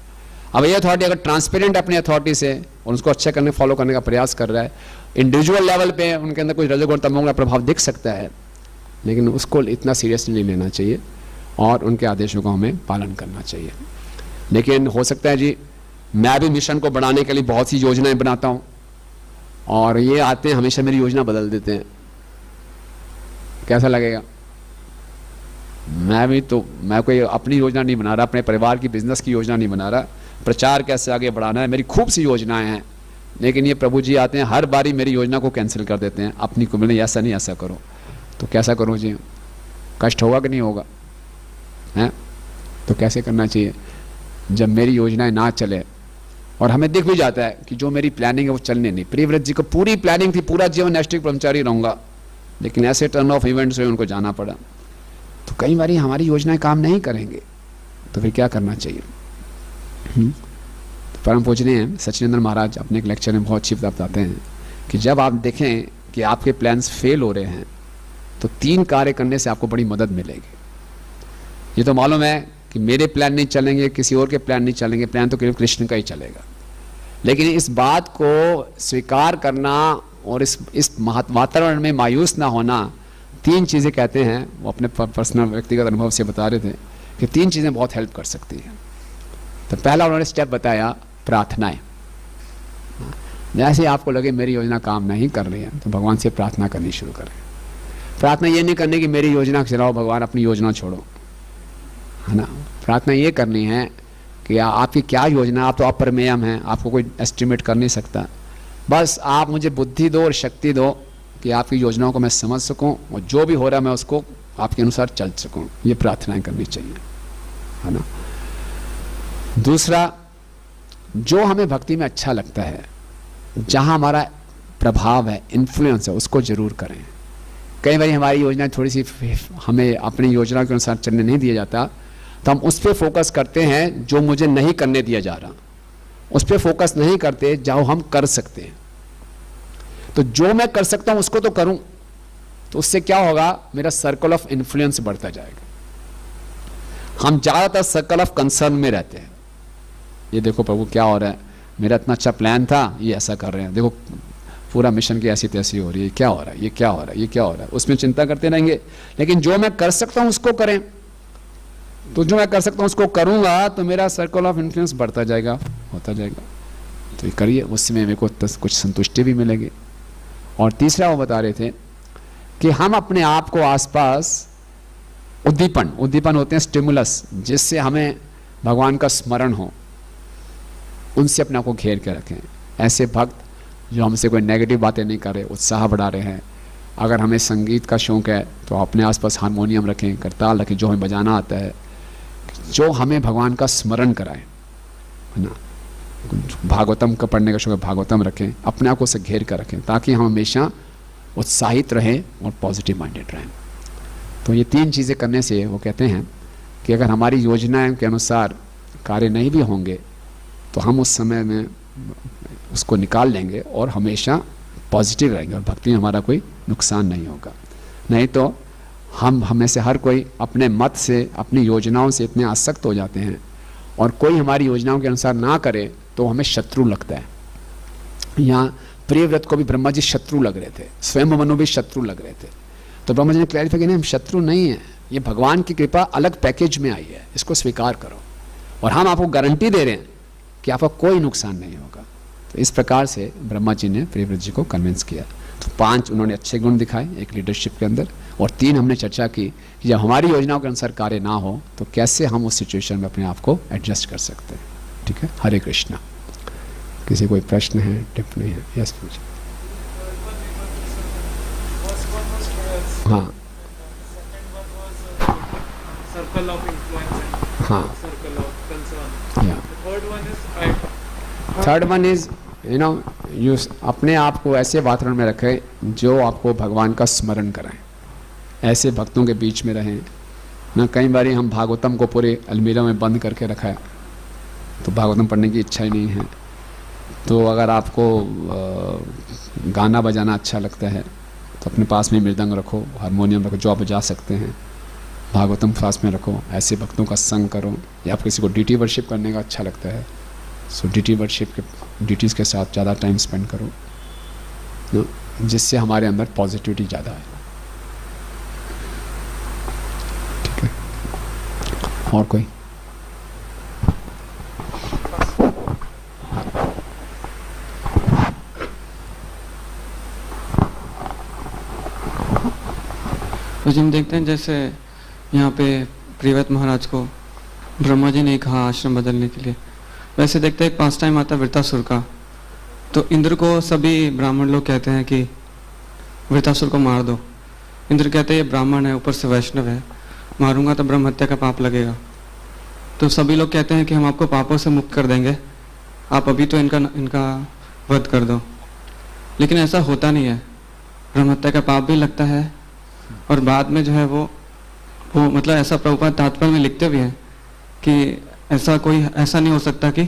अब ये अथॉरिटी अगर ट्रांसपेरेंट अपनी अथॉरिटी से और उसको अच्छे करने फॉलो करने का प्रयास कर रहा है, इंडिविजुअल लेवल पे उनके अंदर कुछ रजोगुण तमोगुण का प्रभाव दिख सकता है, लेकिन उसको इतना सीरियसली नहीं लेना चाहिए और उनके आदेशों का हमें पालन करना चाहिए। लेकिन हो सकता है जी मैं भी मिशन को बढ़ाने के लिए बहुत सी योजनाएं बनाता हूँ, और ये आते हैं हमेशा मेरी योजना बदल देते हैं, कैसा लगेगा। मैं कोई अपनी योजना नहीं बना रहा, अपने परिवार की बिजनेस की योजना नहीं बना रहा, प्रचार कैसे आगे बढ़ाना है, मेरी खूब सी योजनाएं हैं, लेकिन ये प्रभु जी आते हैं हर बारी मेरी योजना को कैंसिल कर देते हैं, अपनी को मिले ऐसा नहीं ऐसा करो। तो कैसा करूँ जी, कष्ट होगा कि नहीं होगा, हैं। तो कैसे करना चाहिए जब मेरी योजनाएं ना चले, और हमें दिख भी जाता है कि जो मेरी प्लानिंग है वो चलने नहीं। प्रियव्रत जी को पूरी प्लानिंग थी, पूरा जीवन नैष्ठिक ब्रह्मचारी रहूँगा, लेकिन ऐसे टर्न ऑफ इवेंट्स हुए उनको जाना पड़ा। तो कई बार हमारी योजनाएं काम नहीं करेंगे, तो फिर क्या करना चाहिए। तो परम पूजनीय हैं सच्चिदानंद महाराज अपने एक लेक्चर में बहुत अच्छी बात बताते हैं कि जब आप देखें कि आपके प्लान्स फेल हो रहे हैं, तो 3 कार्य करने से आपको बड़ी मदद मिलेगी। ये तो मालूम है कि मेरे प्लान नहीं चलेंगे, किसी और के प्लान नहीं चलेंगे, प्लान तो केवल कृष्ण का ही चलेगा। लेकिन इस बात को स्वीकार करना और इस वातावरण में मायूस ना होना, 3 चीज़ें कहते हैं, वो अपने पर्सनल व्यक्तिगत अनुभव से बता रहे थे कि 3 चीज़ें बहुत हेल्प कर सकती हैं। तो पहला उन्होंने स्टेप बताया, प्रार्थनाएं। जैसे आपको लगे मेरी योजना काम नहीं कर रही है, तो भगवान से प्रार्थना करनी शुरू करें। प्रार्थना ये नहीं करनी कि मेरी योजना चलाओ भगवान, अपनी योजना छोड़ो, है ना। प्रार्थना ये करनी है कि आपकी क्या योजना, आप तो अप्रमेयम हैं, आपको कोई एस्टिमेट कर नहीं सकता, बस आप मुझे बुद्धि दो और शक्ति दो कि आपकी योजनाओं को मैं समझ सकूं और जो भी हो रहा है मैं उसको आपके अनुसार चल सकूं। ये प्रार्थनाएं करनी चाहिए, है ना। दूसरा, जो हमें भक्ति में अच्छा लगता है, जहां हमारा प्रभाव है, इन्फ्लुएंस है, उसको जरूर करें। कई बार हमारी योजना थोड़ी सी हमें अपनी योजना के अनुसार चलने नहीं दिया जाता, तो हम उस पर फोकस करते हैं जो मुझे नहीं करने दिया जा रहा, उस पर फोकस नहीं करते जो हम कर सकते हैं। तो जो मैं कर सकता हूं उसको तो करूं, तो उससे क्या होगा, मेरा सर्कल ऑफ इन्फ्लुएंस बढ़ता जाएगा। हम ज्यादातर सर्कल ऑफ कंसर्न में रहते हैं, ये देखो प्रभु क्या हो रहा है, मेरा इतना अच्छा प्लान था, ये ऐसा कर रहे हैं, देखो पूरा मिशन की ऐसी तैसी हो रही है, क्या हो रहा है, ये क्या हो रहा है, ये क्या हो रहा है, उसमें चिंता करते रहेंगे। लेकिन जो मैं कर सकता हूं उसको करें, तो जो मैं कर सकता हूं उसको करूंगा, तो मेरा सर्कल ऑफ इन्फ्लुएंस बढ़ता जाएगा, होता जाएगा। तो ये करिए, उसमें मेरे को कुछ संतुष्टि भी मिलेगी। और तीसरा वो बता रहे थे कि हम अपने आप को आसपास उद्दीपन होते हैं, स्टिमुलस, जिससे हमें भगवान का स्मरण हो, उनसे अपने आप को घेर के रखें। ऐसे भक्त जो हमसे कोई नेगेटिव बातें नहीं कर रहे, उत्साह बढ़ा रहे हैं। अगर हमें संगीत का शौक है तो अपने आसपास हारमोनियम रखें, करताल रखें, जो हमें बजाना आता है, जो हमें भगवान का स्मरण कराए, है ना। भागवतम का पढ़ने का शौक है, भागवतम रखें, अपने आप को उसे घेर कर रखें, ताकि हम हमेशा उत्साहित रहें और पॉजिटिव माइंडेड रहें। तो ये 3 चीज़ें करने से वो कहते हैं कि अगर हमारी योजनाओं के अनुसार कार्य नहीं भी होंगे, तो हम उस समय में उसको निकाल लेंगे और हमेशा पॉजिटिव रहेंगे और भक्ति में हमारा कोई नुकसान नहीं होगा। नहीं तो हमें से हर कोई अपने मत से, अपनी योजनाओं से इतने आसक्त हो जाते हैं, और कोई हमारी योजनाओं के अनुसार ना करे तो हमें शत्रु लगता है। यहाँ प्रियव्रत को भी ब्रह्मा जी शत्रु लग रहे थे, स्वयं मनु भी शत्रु लग रहे थे। तो ब्रह्मा जी ने क्लैरिफाई किया, हम शत्रु नहीं है, ये भगवान की कृपा अलग पैकेज में आई है, इसको स्वीकार करो, और हम आपको गारंटी दे रहे हैं कि आपका कोई नुकसान नहीं होगा। तो इस प्रकार से ब्रह्मा जी ने प्रियव्रत जी को कन्विंस किया। तो 5 उन्होंने अच्छे गुण दिखाए एक लीडरशिप के अंदर, और 3 हमने चर्चा की कि जब हमारी योजनाओं के अनुसार कार्य ना हो तो कैसे हम उस सिचुएशन में अपने आप को एडजस्ट कर सकते हैं। ठीक है, हरे कृष्णा। किसी कोई प्रश्न है, टिप्पणी है? यस पूछिए। हाँ circle of influence and हाँ circle of concern. या The third one is I third one is you अपने आप को ऐसे वातावरण में रखें जो आपको भगवान का स्मरण कराएं, ऐसे भक्तों के बीच में रहें ना। कई बार हम भागवतम को पूरे अलमीरा में बंद करके रखा है, तो भागवतम पढ़ने की इच्छा ही नहीं है। तो अगर आपको गाना बजाना अच्छा लगता है तो अपने पास में मृदंग रखो, हारमोनियम रखो, जो आप बजा सकते हैं, भागवतम पास में रखो, ऐसे भक्तों का संग करो। या आप किसी को डीटी वर्शिप करने का अच्छा लगता है, सो डीटी वर्शिप के डीटीज़ के साथ ज़्यादा टाइम स्पेंड करो, जिससे हमारे अंदर पॉजिटिविटी ज़्यादा है। ठीक है, और कोई? तो जी हम देखते हैं जैसे यहाँ पे प्रियव्रत महाराज को ब्रह्मा जी ने कहा आश्रम बदलने के लिए, वैसे देखते हैं एक पास टाइम आता है वृत्तासुर का। तो इंद्र को सभी ब्राह्मण लोग कहते हैं कि वृत्तासुर को मार दो। इंद्र कहते हैं ये ब्राह्मण है, ऊपर से वैष्णव है, मारूंगा तो ब्रह्म हत्या का पाप लगेगा। तो सभी लोग कहते हैं कि हम आपको पापों से मुक्त कर देंगे, आप अभी तो इनका वध कर दो। लेकिन ऐसा होता नहीं है, ब्रह्म हत्या का पाप भी लगता है, और बाद में जो है वो मतलब ऐसा प्रभुपाद तात्पर्य में लिखते भी हैं कि ऐसा नहीं हो सकता कि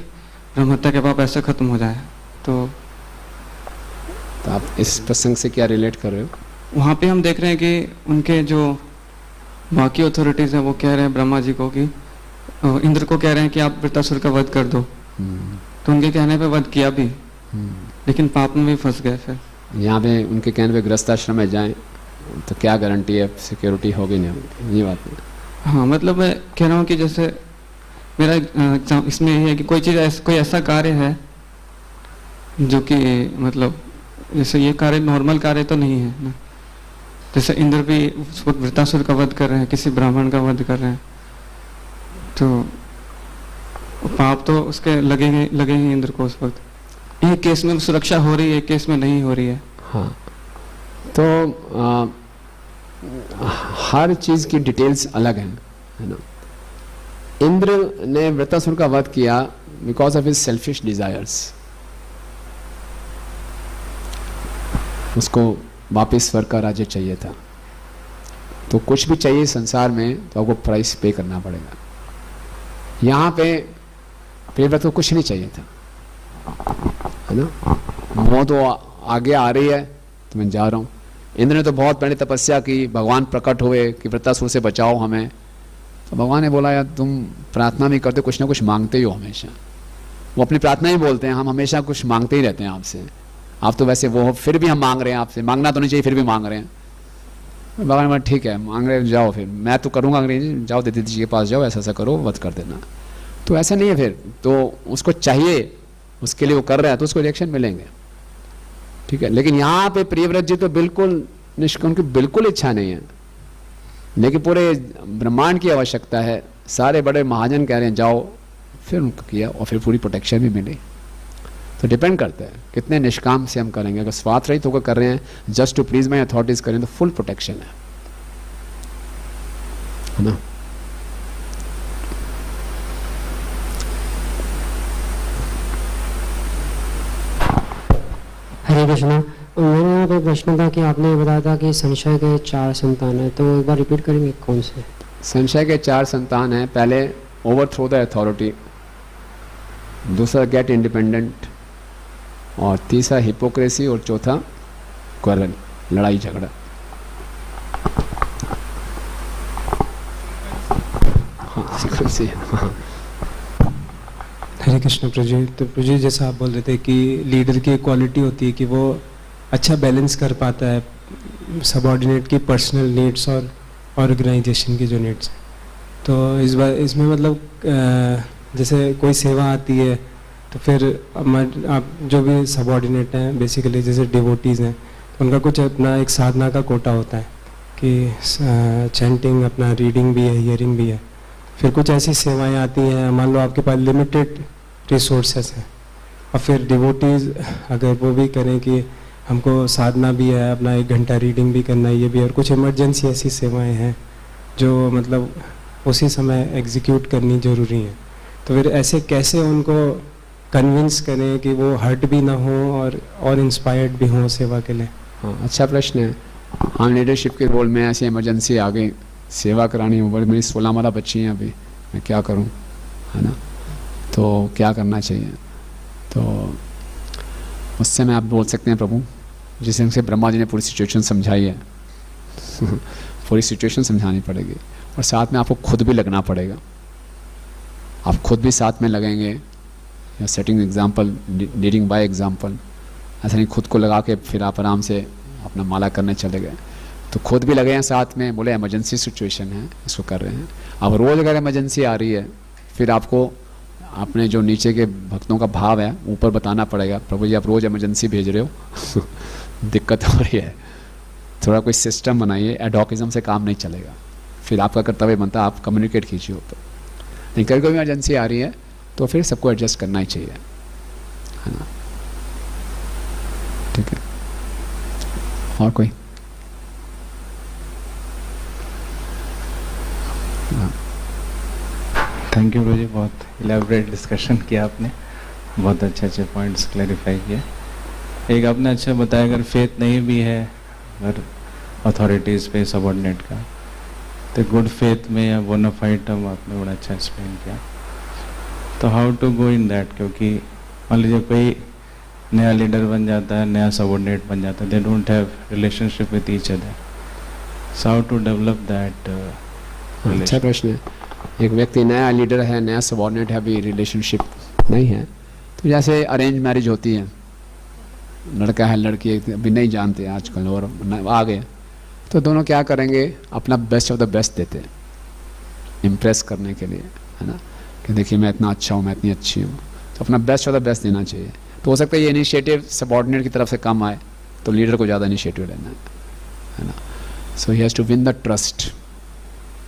ब्रह्म हत्या के पाप ऐसे खत्म हो जाए। तो तो आप इस प्रसंग से क्या रिलेट कर रहे हो? वहाँ पे हम देख रहे हैं कि उनके जो बाकी अथॉरिटीज़ हैं वो कह रहे हैं ब्रह्मा जी को कि इंद्र को कह रहे हैं कि आप वृत्तासुर का वध कर दो, तो उनके कहने पे वध किया भी, लेकिन पाप में भी फंस गए फिर। यहाँ पे उनके कहने पे गृहस्थ आश्रम में जाएं तो क्या गारंटी है सिक्योरिटी होगी नहीं होगी, ये बात है। हाँ, मतलब मैं कह रहा हूँ कि जैसे मेरा इसमें यही है कि कोई चीज़ कोई ऐसा कार्य है जो कि मतलब जैसे ये कार्य नॉर्मल कार्य तो नहीं है ना, जैसे इंद्र भी उस वक्त वृत्तासुर का वध कर रहे हैं, किसी ब्राह्मण का वध कर रहे हैं, तो पाप तो उसके लगेंगे इंद्र को उस वक्त। एक केस में सुरक्षा हो रही है, एक केस में नहीं हो रही है। हाँ, तो हर चीज की डिटेल्स अलग हैं, है ना। इंद्र ने वृत्तासुर का वध किया because of his selfish desires. उसको वापिस स्वर्ग का राज्य चाहिए था, तो कुछ भी चाहिए संसार में तो आपको प्राइस पे करना पड़ेगा। यहाँ पे प्रियव्रत को कुछ नहीं चाहिए था, है ना। मौत तो आगे आ रही है तो मैं जा रहा हूँ। इंद्र ने तो बहुत पहले तपस्या की, भगवान प्रकट हुए कि वृत्तासुर से बचाओ हमें, तो भगवान ने बोला यार तुम प्रार्थना भी करते, कुछ ना कुछ मांगते ही हो हमेशा। वो अपनी प्रार्थना ही बोलते हैं, हम हमेशा कुछ मांगते ही रहते हैं आपसे, आप तो वैसे वो हो, फिर भी हम मांग रहे हैं आपसे, मांगना तो नहीं चाहिए फिर भी मांग रहे हैं। भगवान ने बोला ठीक है मांग रहे जाओ, फिर मैं तो करूँगा अंग्रेजी, जाओ दीदी जी के पास जाओ, ऐसा ऐसा करो, वध कर देना। तो ऐसा नहीं है, फिर तो उसको चाहिए, उसके लिए वो कर रहा है तो उसको रिएक्शन मिलेंगे, ठीक है। लेकिन यहाँ पे प्रियव्रत जी तो बिल्कुल उनकी बिल्कुल इच्छा नहीं है, लेकिन पूरे ब्रह्मांड की आवश्यकता है, सारे बड़े महाजन कह रहे हैं जाओ, फिर उनको किया और फिर पूरी प्रोटेक्शन भी मिली। तो डिपेंड करता है कितने निष्काम से हम करेंगे। अगर स्वार्थ रहित होकर कर रहे हैं, just to please my authorities करें तो फुल प्रोटेक्शन है ना। हरे कृष्णा, मेरे यहाँ पे प्रश्न था कि आपने बताया था कि संशय के 4 संतान हैं, तो एक बार रिपीट करेंगे कौन से? संशय के 4 संतान हैं। पहले ओवरथ्रो द अथॉरिटी, दूसरा गेट इंडिपेंडेंट, और तीसरा हिपोक्रेसी, और चौथा क्वारल, लड़ाई झगड़ा। हाँ सीक्वेंस है। हाँ। हरे कृष्ण प्रभु जी। तो प्रभु जी जैसा आप बोल रहे थे कि लीडर की क्वालिटी होती है कि वो अच्छा बैलेंस कर पाता है सबऑर्डिनेट की पर्सनल नीड्स और ऑर्गेनाइजेशन की जो नीड्स हैं। तो इस बार इसमें मतलब जैसे कोई सेवा आती है तो फिर आप जो भी सबऑर्डिनेट हैं बेसिकली जैसे डिवोटीज़ हैं, उनका कुछ अपना एक साधना का कोटा होता है कि चैंटिंग, अपना रीडिंग भी है, हियरिंग भी है। फिर कुछ ऐसी सेवाएं आती हैं, मान लो आपके पास लिमिटेड रिसोर्सेस हैं, और फिर डिवोटीज़ अगर वो भी करें कि हमको साधना भी है, अपना 1 घंटा रीडिंग भी करना है, ये भी, और कुछ इमरजेंसी ऐसी सेवाएं हैं जो मतलब उसी समय एग्जीक्यूट करनी ज़रूरी है। तो फिर ऐसे कैसे उनको कन्विंस करें कि वो हर्ट भी ना हो और इंस्पायर्ड भी हों सेवा के लिए? हाँ, अच्छा प्रश्न है। हम लीडरशिप के रोल में ऐसी इमरजेंसी आ गई, सेवा करानी है, मेरी 16 बच्ची हैं अभी, मैं क्या करूं, है ना। तो क्या करना चाहिए, तो उससे मैं आप बोल सकते हैं प्रभु, जिस ढंग से ब्रह्मा जी ने पूरी सिचुएशन समझाई है पूरी सिचुएशन समझानी पड़ेगी, और साथ में आपको खुद भी लगना पड़ेगा। आप खुद भी साथ में लगेंगे, या setting example, leading by example. ऐसा नहीं खुद को लगा के फिर आप आराम से अपना माला करने चले गए, तो खुद भी लगे हैं साथ में, बोले इमरजेंसी सिचुएशन है, इसको कर रहे हैं। अब रोज़ अगर इमरजेंसी आ रही है, फिर आपको अपने जो नीचे के भक्तों का भाव है ऊपर बताना पड़ेगा, प्रभु जी आप रोज़ इमरजेंसी भेज रहे हो दिक्कत हो रही है, थोड़ा कोई सिस्टम बनाइए, एडॉकिज्म से काम नहीं चलेगा। फिर आपका कर्तव्य बनता है आप कम्युनिकेट कीजिए ऊपर। नहीं कभी कोई इमरजेंसी आ रही है तो फिर सबको एडजस्ट करना ही चाहिए, है ना। ठीक है, और कोई? थैंक यू गुरु जी, बहुत इलेबोरेट डिस्कशन किया आपने, बहुत अच्छे अच्छे पॉइंट्स क्लैरिफाई किए। एक आपने अच्छा बताया अगर फेथ नहीं भी है अगर अथॉरिटीज़ पे सबऑर्डिनेट का, तो गुड फेथ में या बोनाफाइड टर्म आपने बड़ा अच्छा एक्सप्लेन किया। तो how to go in that, क्योंकि मान लीजिए कोई नया लीडर बन जाता है, नया सबऑर्डिनेट बन जाता है, they don't have relationship with each other, so how to develop that अच्छा प्रश्न है। एक व्यक्ति नया लीडर है, नया सबऑर्डिनेट है, अभी रिलेशनशिप नहीं है, तो जैसे अरेंज मैरिज होती है, लड़का है लड़की अभी नहीं जानते आजकल और आ गए, तो दोनों क्या करेंगे, अपना बेस्ट ऑफ द बेस्ट देते हैं इम्प्रेस करने के लिए, है ना, कि देखिए मैं इतना अच्छा हूँ, मैं इतनी अच्छी हूँ, तो अपना बेस्ट ऑफ द बेस्ट देना चाहिए। तो हो सकता है ये इनिशिएटिव सबऑर्डिनेट की तरफ से कम आए, तो लीडर को ज़्यादा इनिशिएटिव लेना है ना। So he has to win the trust,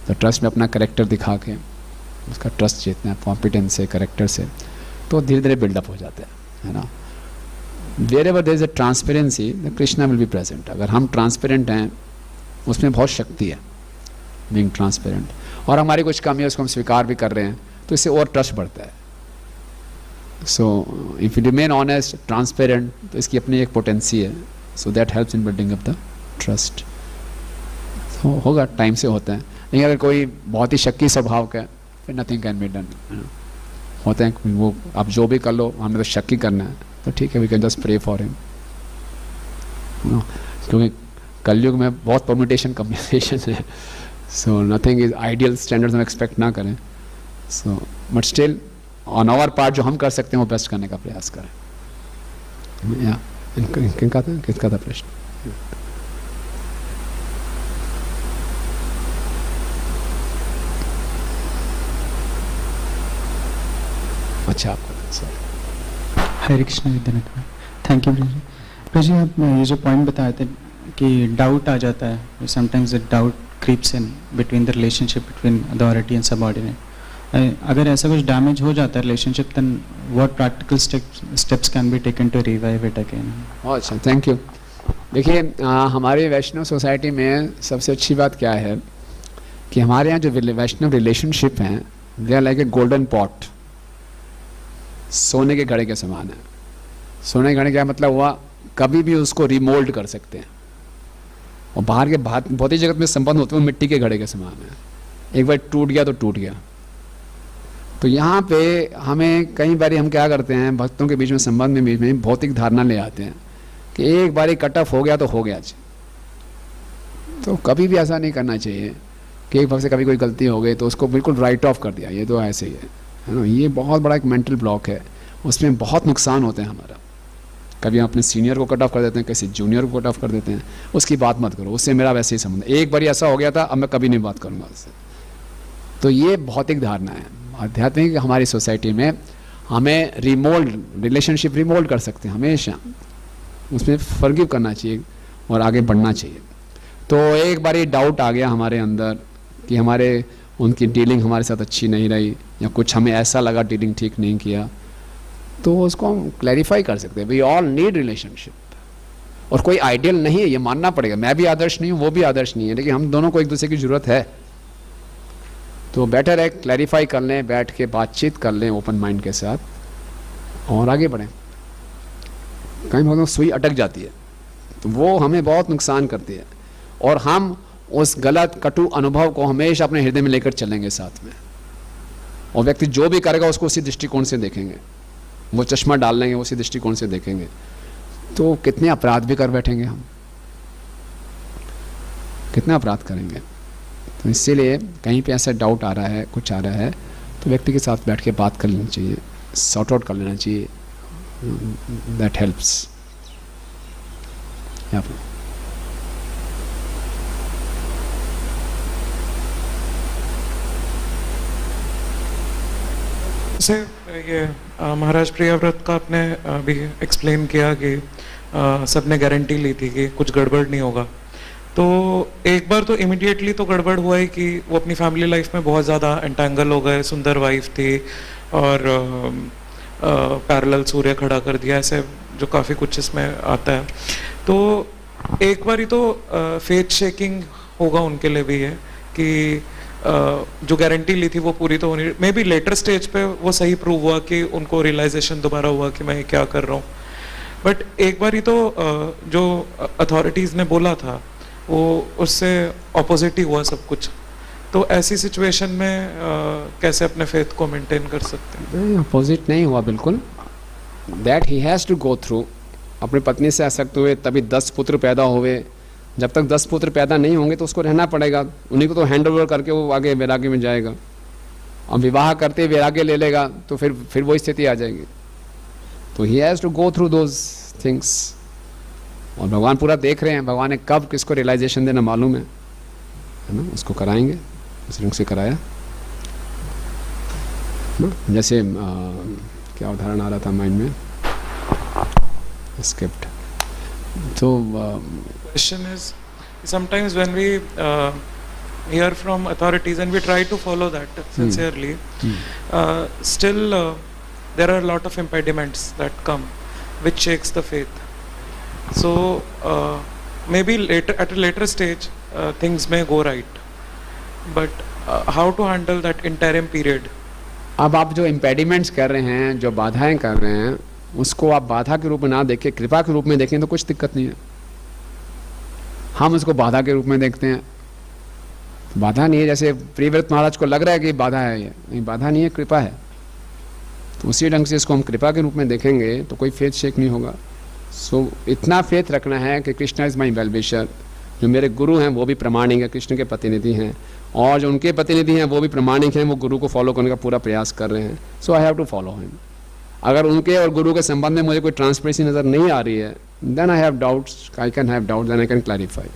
तो ट्रस्ट में अपना करेक्टर दिखा के उसका ट्रस्ट जीतना है, कॉम्पिटेंस से, करेक्टर से, तो धीरे धीरे बिल्डअप हो जाता है ना। Wherever there is a transparency the Krishna will be present. अगर हम ट्रांसपेरेंट हैं, उसमें बहुत शक्ति है बीइंग ट्रांसपेरेंट, और हमारी कुछ कमी है उसको हम स्वीकार भी कर रहे हैं, तो इससे और ट्रस्ट बढ़ता है। So if you remain honest, transparent, तो इसकी अपनी एक पोटेंसी है, so that helps in building up the trust. होगा, टाइम से होता है, लेकिन अगर कोई बहुत ही शक्की स्वभाव का है, फिर नथिंग कैन बी डन। होते हैं वो, आप जो भी कर लो, हमें तो शक्की करना है, तो ठीक है, we can just pray for him, क्योंकि कलयुग में बहुत परम्यूटेशन कम्बिनेशन है, so nothing is ideal standards हम एक्सपेक्ट ना करें। So but still on our part जो हम कर सकते हैं वो बेस्ट करने का प्रयास करें। या किसका था प्रश्न? अच्छा, आपका sir. Hare Krishna Vidyanand, thank you प्रभु। प्रभु जी, आप ये जो पॉइंट बताए थे कि डाउट आ जाता है, sometimes the doubt creeps in between the relationship between authority and subordinate, अगर ऐसा कुछ डैमेज हो जाता है relationship, then what practical steps can be taken to revive it again? अच्छा, थैंक यू। देखिए, हमारे वैष्णव सोसाइटी में सबसे अच्छी बात क्या है कि हमारे यहाँ जो वैष्णव रिलेशनशिप हैं, they are like a golden pot, सोने के घड़े के समान है। सोने के घड़े क्या मतलब हुआ, कभी भी उसको रिमोल्ड कर सकते हैं, और बाहर के भौतिक जगत में संबंध होते हैं मिट्टी के घड़े के समान है, एक बार टूट गया तो टूट गया। तो यहाँ पे हमें कई बार हम क्या करते हैं, भक्तों के बीच में संबंध में बीच में भौतिक धारणा ले आते हैं कि एक बार कट ऑफ हो गया तो हो गया। तो कभी भी ऐसा नहीं करना चाहिए कि एक भक्त से कभी कोई गलती हो गई तो उसको बिल्कुल राइट ऑफ कर दिया, ये तो ऐसे ही है ना। ये बहुत बड़ा एक मेंटल ब्लॉक है, उसमें बहुत नुकसान होते हैं हमारा। कभी हम अपने सीनियर को कट ऑफ कर देते हैं, किसी जूनियर को कट ऑफ कर देते हैं, उसकी बात मत करो, उससे मेरा वैसे ही संबंध, एक बार ऐसा हो गया था, अब मैं कभी नहीं बात करूँगा उससे। तो ये भौतिक धारणा है। आध्यात्मिक हमारी सोसाइटी में हमें रिमोल्ड, रिलेशनशिप रिमोल्ड कर सकते हैं हमेशा, उसमें फॉरगिव करना चाहिए और आगे बढ़ना चाहिए। तो एक बार ये डाउट आ गया हमारे अंदर कि हमारे उनकी डीलिंग हमारे साथ अच्छी नहीं रही, या कुछ हमें ऐसा लगा डीलिंग ठीक नहीं किया, तो उसको हम क्लैरिफाई कर सकते हैं। वी ऑल नीड रिलेशनशिप, और कोई आइडियल नहीं है, ये मानना पड़ेगा। मैं भी आदर्श नहीं हूँ, वो भी आदर्श नहीं है, लेकिन हम दोनों को एक दूसरे की ज़रूरत है। तो बेटर है क्लैरिफाई कर लें, बैठ के बातचीत कर लें ओपन माइंड के साथ, और आगे बढ़ें। कहीं बहुत सुई अटक जाती है तो वो हमें बहुत नुकसान करती है, और हम उस गलत कटु अनुभव को हमेशा अपने हृदय में लेकर चलेंगे साथ में, और व्यक्ति जो भी करेगा उसको उसी दृष्टिकोण से देखेंगे, वो चश्मा डाल लेंगे, उसी दृष्टिकोण से देखेंगे, तो कितने अपराध भी कर बैठेंगे हम, कितना अपराध करेंगे। तो इसीलिए कहीं पे ऐसा डाउट आ रहा है, कुछ आ रहा है, तो व्यक्ति के साथ बैठ के बात कर लेनी चाहिए, सॉर्ट आउट कर लेना चाहिए, दैट हेल्प्स। से ये महाराज प्रियव्रत का आपने अभी एक्सप्लेन किया कि सबने गारंटी ली थी कि कुछ गड़बड़ नहीं होगा, तो एक बार तो इमिडिएटली तो गड़बड़ हुआ ही कि वो अपनी फैमिली लाइफ में बहुत ज़्यादा एंटेंगल हो गए, सुंदर वाइफ थी और पैरेलल सूर्य खड़ा कर दिया, ऐसे जो काफ़ी कुछ इसमें आता है। तो एक बार ही तो फेथ शेकिंग होगा उनके लिए भी है कि जो गारंटी ली थी वो पूरी तो होनी, मे बी लेटर स्टेज पे वो सही प्रूव हुआ कि उनको रियलाइजेशन दोबारा हुआ कि मैं क्या कर रहा हूँ, बट एक बार ही तो जो अथॉरिटीज़ ने बोला था वो उससे ऑपोजिट ही हुआ सब कुछ। तो ऐसी सिचुएशन में कैसे अपने फेथ को मेंटेन कर सकते हैं? नहीं, अपोजिट नहीं हुआ बिल्कुल। That he has to go through. अपनी पत्नी से आसक्त हुए तभी 10 पुत्र पैदा हुए, जब तक 10 पुत्र पैदा नहीं होंगे तो उसको रहना पड़ेगा, उन्हीं को तो हैंड ओवर करके वो आगे वैराग्य में जाएगा। और विवाह करते वैराग्य ले लेगा तो फिर वही स्थिति आ जाएगी। तो he has to go through those things. और भगवान पूरा देख रहे हैं, भगवान ने कब किसको रियलाइजेशन देना मालूम है ना, उसको कराएंगे, उस ढंग से कराया ना। जैसे क्या उदाहरण आ रहा था माइंड में, स्किप्ड। तो Question is, sometimes when we hear from authorities and we try to follow that sincerely, still there are a lot of impediments that come which shakes the faith. So maybe later, at a later stage, things may go right, but how to handle that interim period? अब आप जो impediments कर रहे हैं, जो बाधाएं कर रहे हैं, उसको आप बाधा के रूप में ना देखें, कृपा के रूप में देखें तो कुछ दिक्कत नहीं है। हम उसको बाधा के रूप में देखते हैं, बाधा नहीं है। जैसे प्रियव्रत महाराज को लग रहा है कि बाधा है, ये नहीं, बाधा नहीं है, कृपा है। तो उसी ढंग से इसको हम कृपा के रूप में देखेंगे तो कोई फेथ शेक नहीं होगा। सो इतना फेथ रखना है कि Krishna is my well wisher. जो मेरे गुरु हैं वो भी प्रामाणिक है, कृष्ण के प्रतिनिधि हैं, और जो उनके प्रतिनिधि हैं वो भी प्रामाणिक हैं, वो गुरु को फॉलो करने का पूरा प्रयास कर रहे हैं। So I have to follow him. अगर उनके और गुरु के संबंध में मुझे कोई ट्रांसपेरेंसी नज़र नहीं आ रही है, then I have doubts, I can have doubt, then I can clarify.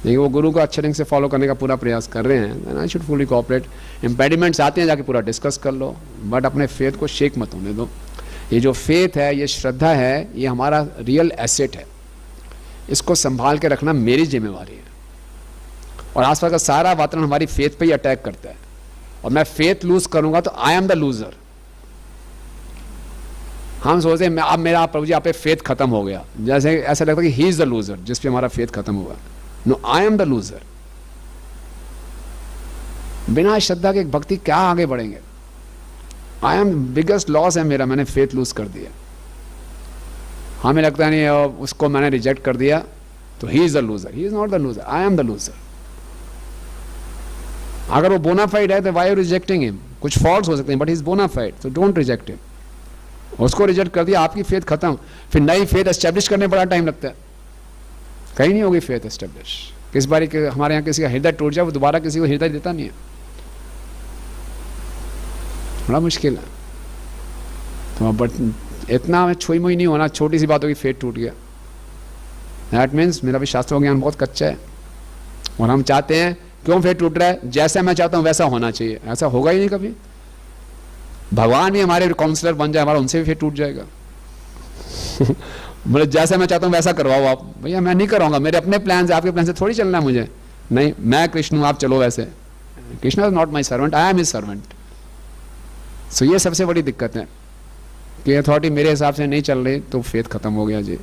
लेकिन वो गुरु को अच्छे ढंग से फॉलो करने का पूरा प्रयास कर रहे हैं, then I should fully cooperate. Impediments आते हैं, जाके पूरा डिस्कस कर लो, बट अपने फेथ को शेक मत होने दो। ये जो फेथ है, ये श्रद्धा है, ये हमारा रियल एसेट है। इसको संभाल के रखना मेरी जिम्मेवारी है। और आसपास का सारा वातावरण हमारी फेथ पे ही अटैक करता है, और मैं फेथ लूज करूंगा तो आई एम द लूजर। हम सोचते हैं अब मेरा प्रभु जी आप पे फेथ खत्म हो गया, जैसे ऐसा लगता है कि ही इज द लूजर जिस पे हमारा फेथ खत्म हुआ। No, I am the loser. बिना श्रद्धा के भक्ति क्या आगे बढ़ेंगे? आई एम बिगेस्ट लॉस है मेरा, मैंने फेथ लूज कर दिया। हमें लगता है नहीं उसको मैंने रिजेक्ट कर दिया तो he is the loser. He is not the loser, I am the loser. अगर वो बोनाफाइड है तो वाई आर रिजेक्टिंग हिम? कुछ फॉल्ट्स हो सकते हैं बट ही इज बोनाफाइड, तो डोंट रिजेक्ट हिम। उसको रिजेक्ट कर दिया, आपकी फेथ खत्म। फिर नई फेथ एस्टेब्लिश करने में बड़ा टाइम लगता है, कहीं नहीं होगी फेथ एस्टेब्लिश। किस बार हमारे यहाँ किसी का हृदय टूट जाए, वो दोबारा किसी को हृदय देता नहीं है, बड़ा मुश्किल है। तो बट इतना हमें छुई मुई नहीं होना, छोटी सी बात होगी फेथ टूट गया, दैट मीन्स मेरा भी शास्त्रों ज्ञान बहुत कच्चा है। और हम चाहते हैं क्यों फेथ टूट रहा है? जैसा मैं चाहता हूँ वैसा होना चाहिए, ऐसा होगा ही नहीं कभी। भगवान भी हमारे काउंसलर बन जाए हमारा, उनसे भी फेथ टूट जाएगा। बोले जैसा मैं चाहता हूँ वैसा करवाओ आप। भैया मैं नहीं कराऊंगा, मेरे अपने प्लान से, आपके प्लान से थोड़ी चलना है मुझे। नहीं, मैं कृष्ण हूँ, आप चलो वैसे। Krishna is not my servant, I am his servant. So ये सबसे बड़ी दिक्कत है कि अथॉरिटी मेरे हिसाब से नहीं चल रही तो फेथ खत्म हो गया जी।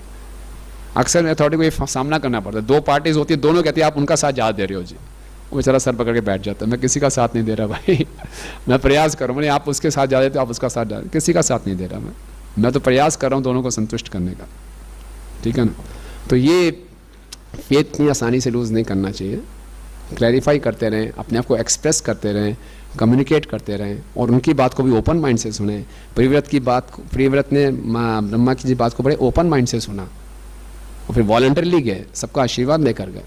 अक्सर अथॉरिटी को ये सामना करना पड़ता है। दो पार्टीज होती है, दोनों कहती है आप उनका साथ ज़्यादा दे रहे हो जी। वो बेचारा सर पकड़ के बैठ जाता है, मैं किसी का साथ नहीं दे रहा भाई। मैं प्रयास कर रहा हूँ, आप उसके साथ जा रहे थे, आप उसका साथ जा रहे, किसी का साथ नहीं दे रहा मैं तो प्रयास कर रहा हूँ दोनों को संतुष्ट करने का, ठीक है ना। तो ये फेथ इतनी आसानी से लूज़ नहीं करना चाहिए। क्लैरिफाई करते रहें, अपने आप को एक्सप्रेस करते रहें, कम्युनिकेट करते रहें, और उनकी बात को भी ओपन माइंड से सुने। प्रियव्रत ने ब्रह्मा की जी बात को बड़े ओपन माइंड से सुना, और फिर वॉलंटरली गए, सबका आशीर्वाद लेकर गए,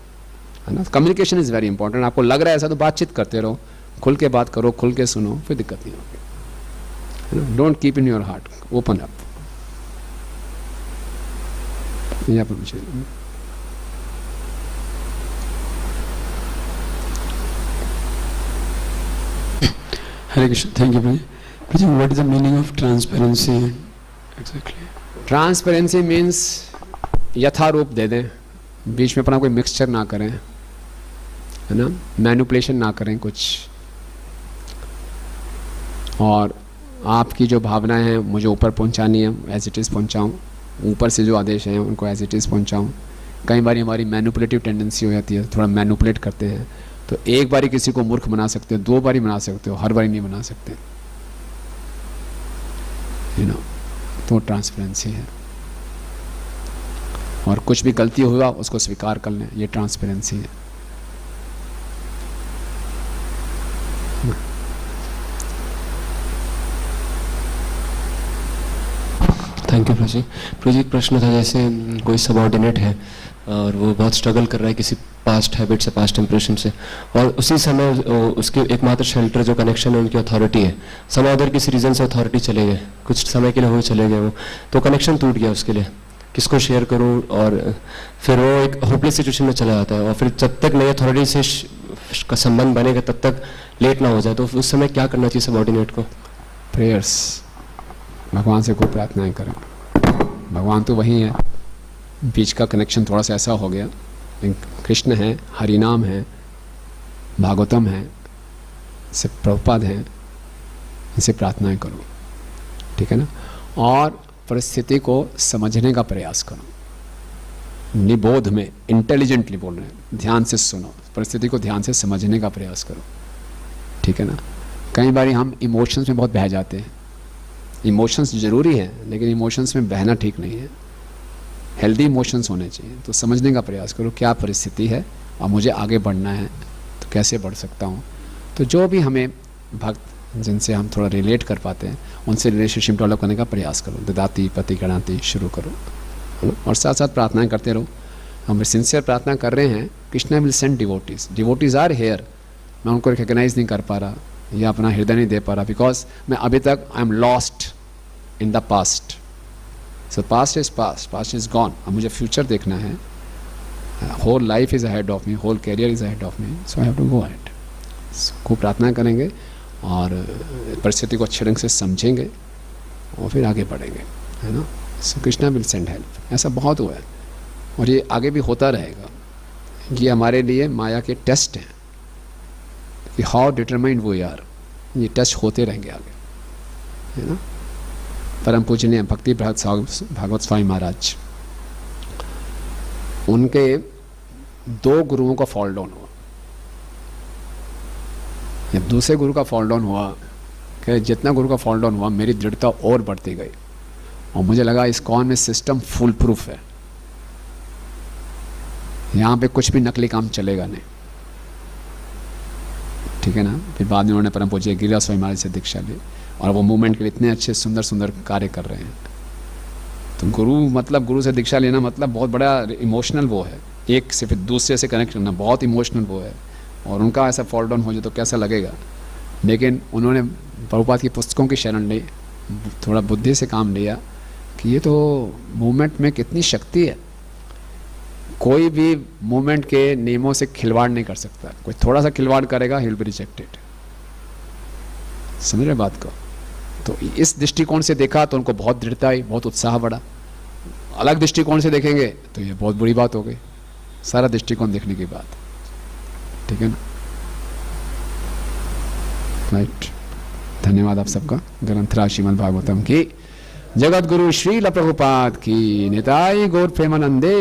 है ना। Communication is very important. आपको लग रहा है ऐसा तो बातचीत करते रहो, खुल के बात करो, खुल के सुनो, फिर दिक्कत नहीं होगी। Don't keep in your heart, open up. यहाँ पर मुझे Hare Krishna. Thank you, Prabhuji. Prabhuji, what is the meaning of transparency exactly? Transparency means यथारूप दे दें, बीच में अपना कोई मिक्सचर ना करें, है ना, मैनिपुलेशन ना करें कुछ। और आपकी जो भावनाएं हैं मुझे ऊपर पहुंचानी है, एज इट इज़ पहुंचाऊं। ऊपर से जो आदेश हैं उनको एज इट इज़ पहुंचाऊं। कई बार हमारी मैनिपुलेटिव टेंडेंसी हो जाती है, थोड़ा मैनिपुलेट करते हैं। तो एक बारी किसी को मूर्ख बना सकते हो, 2 बारी बना सकते हो, हर बारी नहीं बना सकते, यू नो। तो ट्रांसपेरेंसी है। और कुछ भी गलती हुआ उसको स्वीकार कर लें, ये ट्रांसपेरेंसी है। Thank you. थैंक यू प्रजी। प्रजी एक प्रश्न था, जैसे कोई सबऑर्डिनेट है और वो बहुत स्ट्रगल कर रहा है किसी पास्ट हैबिट से, पास्ट इंप्रेशन से, और उसी समय उसके एकमात्र शेल्टर जो कनेक्शन है उनकी अथॉरिटी है। सम अदर किसी रीज़न से अथॉरिटी चले गए, कुछ समय के लिए वो चले गए, वो तो कनेक्शन टूट गया उसके लिए, किसको शेयर करूं, और फिर वो एक होपलेस सिचुएशन में चला जाता है, और फिर जब तक नई अथॉरिटी से का संबंध बनेगा तब तक लेट ना हो जाए, तो उस समय क्या करना चाहिए सबऑर्डिनेट को? प्रेयर्स, भगवान से खूब प्रार्थनाएं करें। भगवान तो वही है, बीच का कनेक्शन थोड़ा सा ऐसा हो गया, लेकिन कृष्ण है, हरिनाम है, भागवतम है, से प्रभुपाद हैं, इनसे प्रार्थनाएं करो, ठीक है ना। और परिस्थिति को समझने का प्रयास करो, निबोध में, इंटेलिजेंटली बोल रहे हैं, ध्यान से सुनो, परिस्थिति को ध्यान से समझने का प्रयास करो, ठीक है ना। कई बार हम इमोशंस में बहुत बह जाते हैं, इमोशंस ज़रूरी है लेकिन इमोशंस में बहना ठीक नहीं है, हेल्दी इमोशंस होने चाहिए। तो समझने का प्रयास करो क्या परिस्थिति है और मुझे आगे बढ़ना है तो कैसे बढ़ सकता हूँ। तो जो भी हमें भक्त जिनसे हम थोड़ा रिलेट कर पाते हैं उनसे रिलेशनशिप डेवलप करने का प्रयास करो, ददाती पति गणाती शुरू करो, और साथ साथ प्रार्थनाएं करते रहो। हम सिंसियर प्रार्थना कर रहे हैं, Krishna will send devotees, devotees are here, मैं उनको रिकग्नाइज नहीं कर पा रहा या अपना हृदय नहीं दे पा रहा, बिकॉज मैं अभी तक I am lost in the past. So past is past, past is gone, अब मुझे फ्यूचर देखना है, whole life is ahead of me, whole career is ahead of me, so I have to go ahead. खूब प्रार्थना करेंगे और परिस्थिति को अच्छे ढंग से समझेंगे और फिर आगे बढ़ेंगे, है ना। सो कृष्णा विल सेंड हेल्प, ऐसा बहुत हुआ है और ये आगे भी होता रहेगा। ये हमारे लिए माया के टेस्ट हैं कि हाउ डिटरमाइंड वी आर, ये टेस्ट होते रहेंगे आगे, है ना। परम पूजनीय भक्ति भागवत स्वामी महाराज, उनके 2 गुरुओं का फॉल डाउन हुआ। जब दूसरे गुरु का फॉल डाउन हुआ, कि जितना गुरु का फॉल डाउन हुआ मेरी दृढ़ता और बढ़ती गई और मुझे लगा इस्कॉन में सिस्टम फुल प्रूफ है, यहाँ पे कुछ भी नकली काम चलेगा नहीं, ठीक है ना। फिर बाद में उन्होंने परम पूज्य गिरिराज स्वामी महाराज से दीक्षा ली और वो मूवमेंट के लिए इतने अच्छे सुंदर सुंदर कार्य कर रहे हैं। तो गुरु मतलब, गुरु से दीक्षा लेना मतलब बहुत बड़ा इमोशनल वो है, एक से फिर दूसरे से कनेक्ट करना बहुत इमोशनल वो है, और उनका ऐसा फॉल डाउन हो जाए तो कैसा लगेगा। लेकिन उन्होंने प्रभुपाद की पुस्तकों की शरण ली, थोड़ा बुद्धि से काम लिया कि ये तो मूवमेंट में कितनी शक्ति है, कोई भी मूवमेंट के नियमों से खिलवाड़ नहीं कर सकता, कोई थोड़ा सा खिलवाड़ करेगा ही विल बी रिजेक्टेड। समझ रहे बात को। तो इस दृष्टिकोण से देखा तो उनको बहुत दृढ़ता आई, बहुत उत्साह बढ़ा। अलग दृष्टिकोण से देखेंगे तो ये बहुत बुरी बात हो गई, सारा दृष्टिकोण देखने की बात, ठीक है ना। राइट, धन्यवाद आप सबका। ग्रंथराज श्रीमद् भागवतम की, जगत गुरु श्रील प्रभुपाद की, निताई गौर प्रेमानंदे।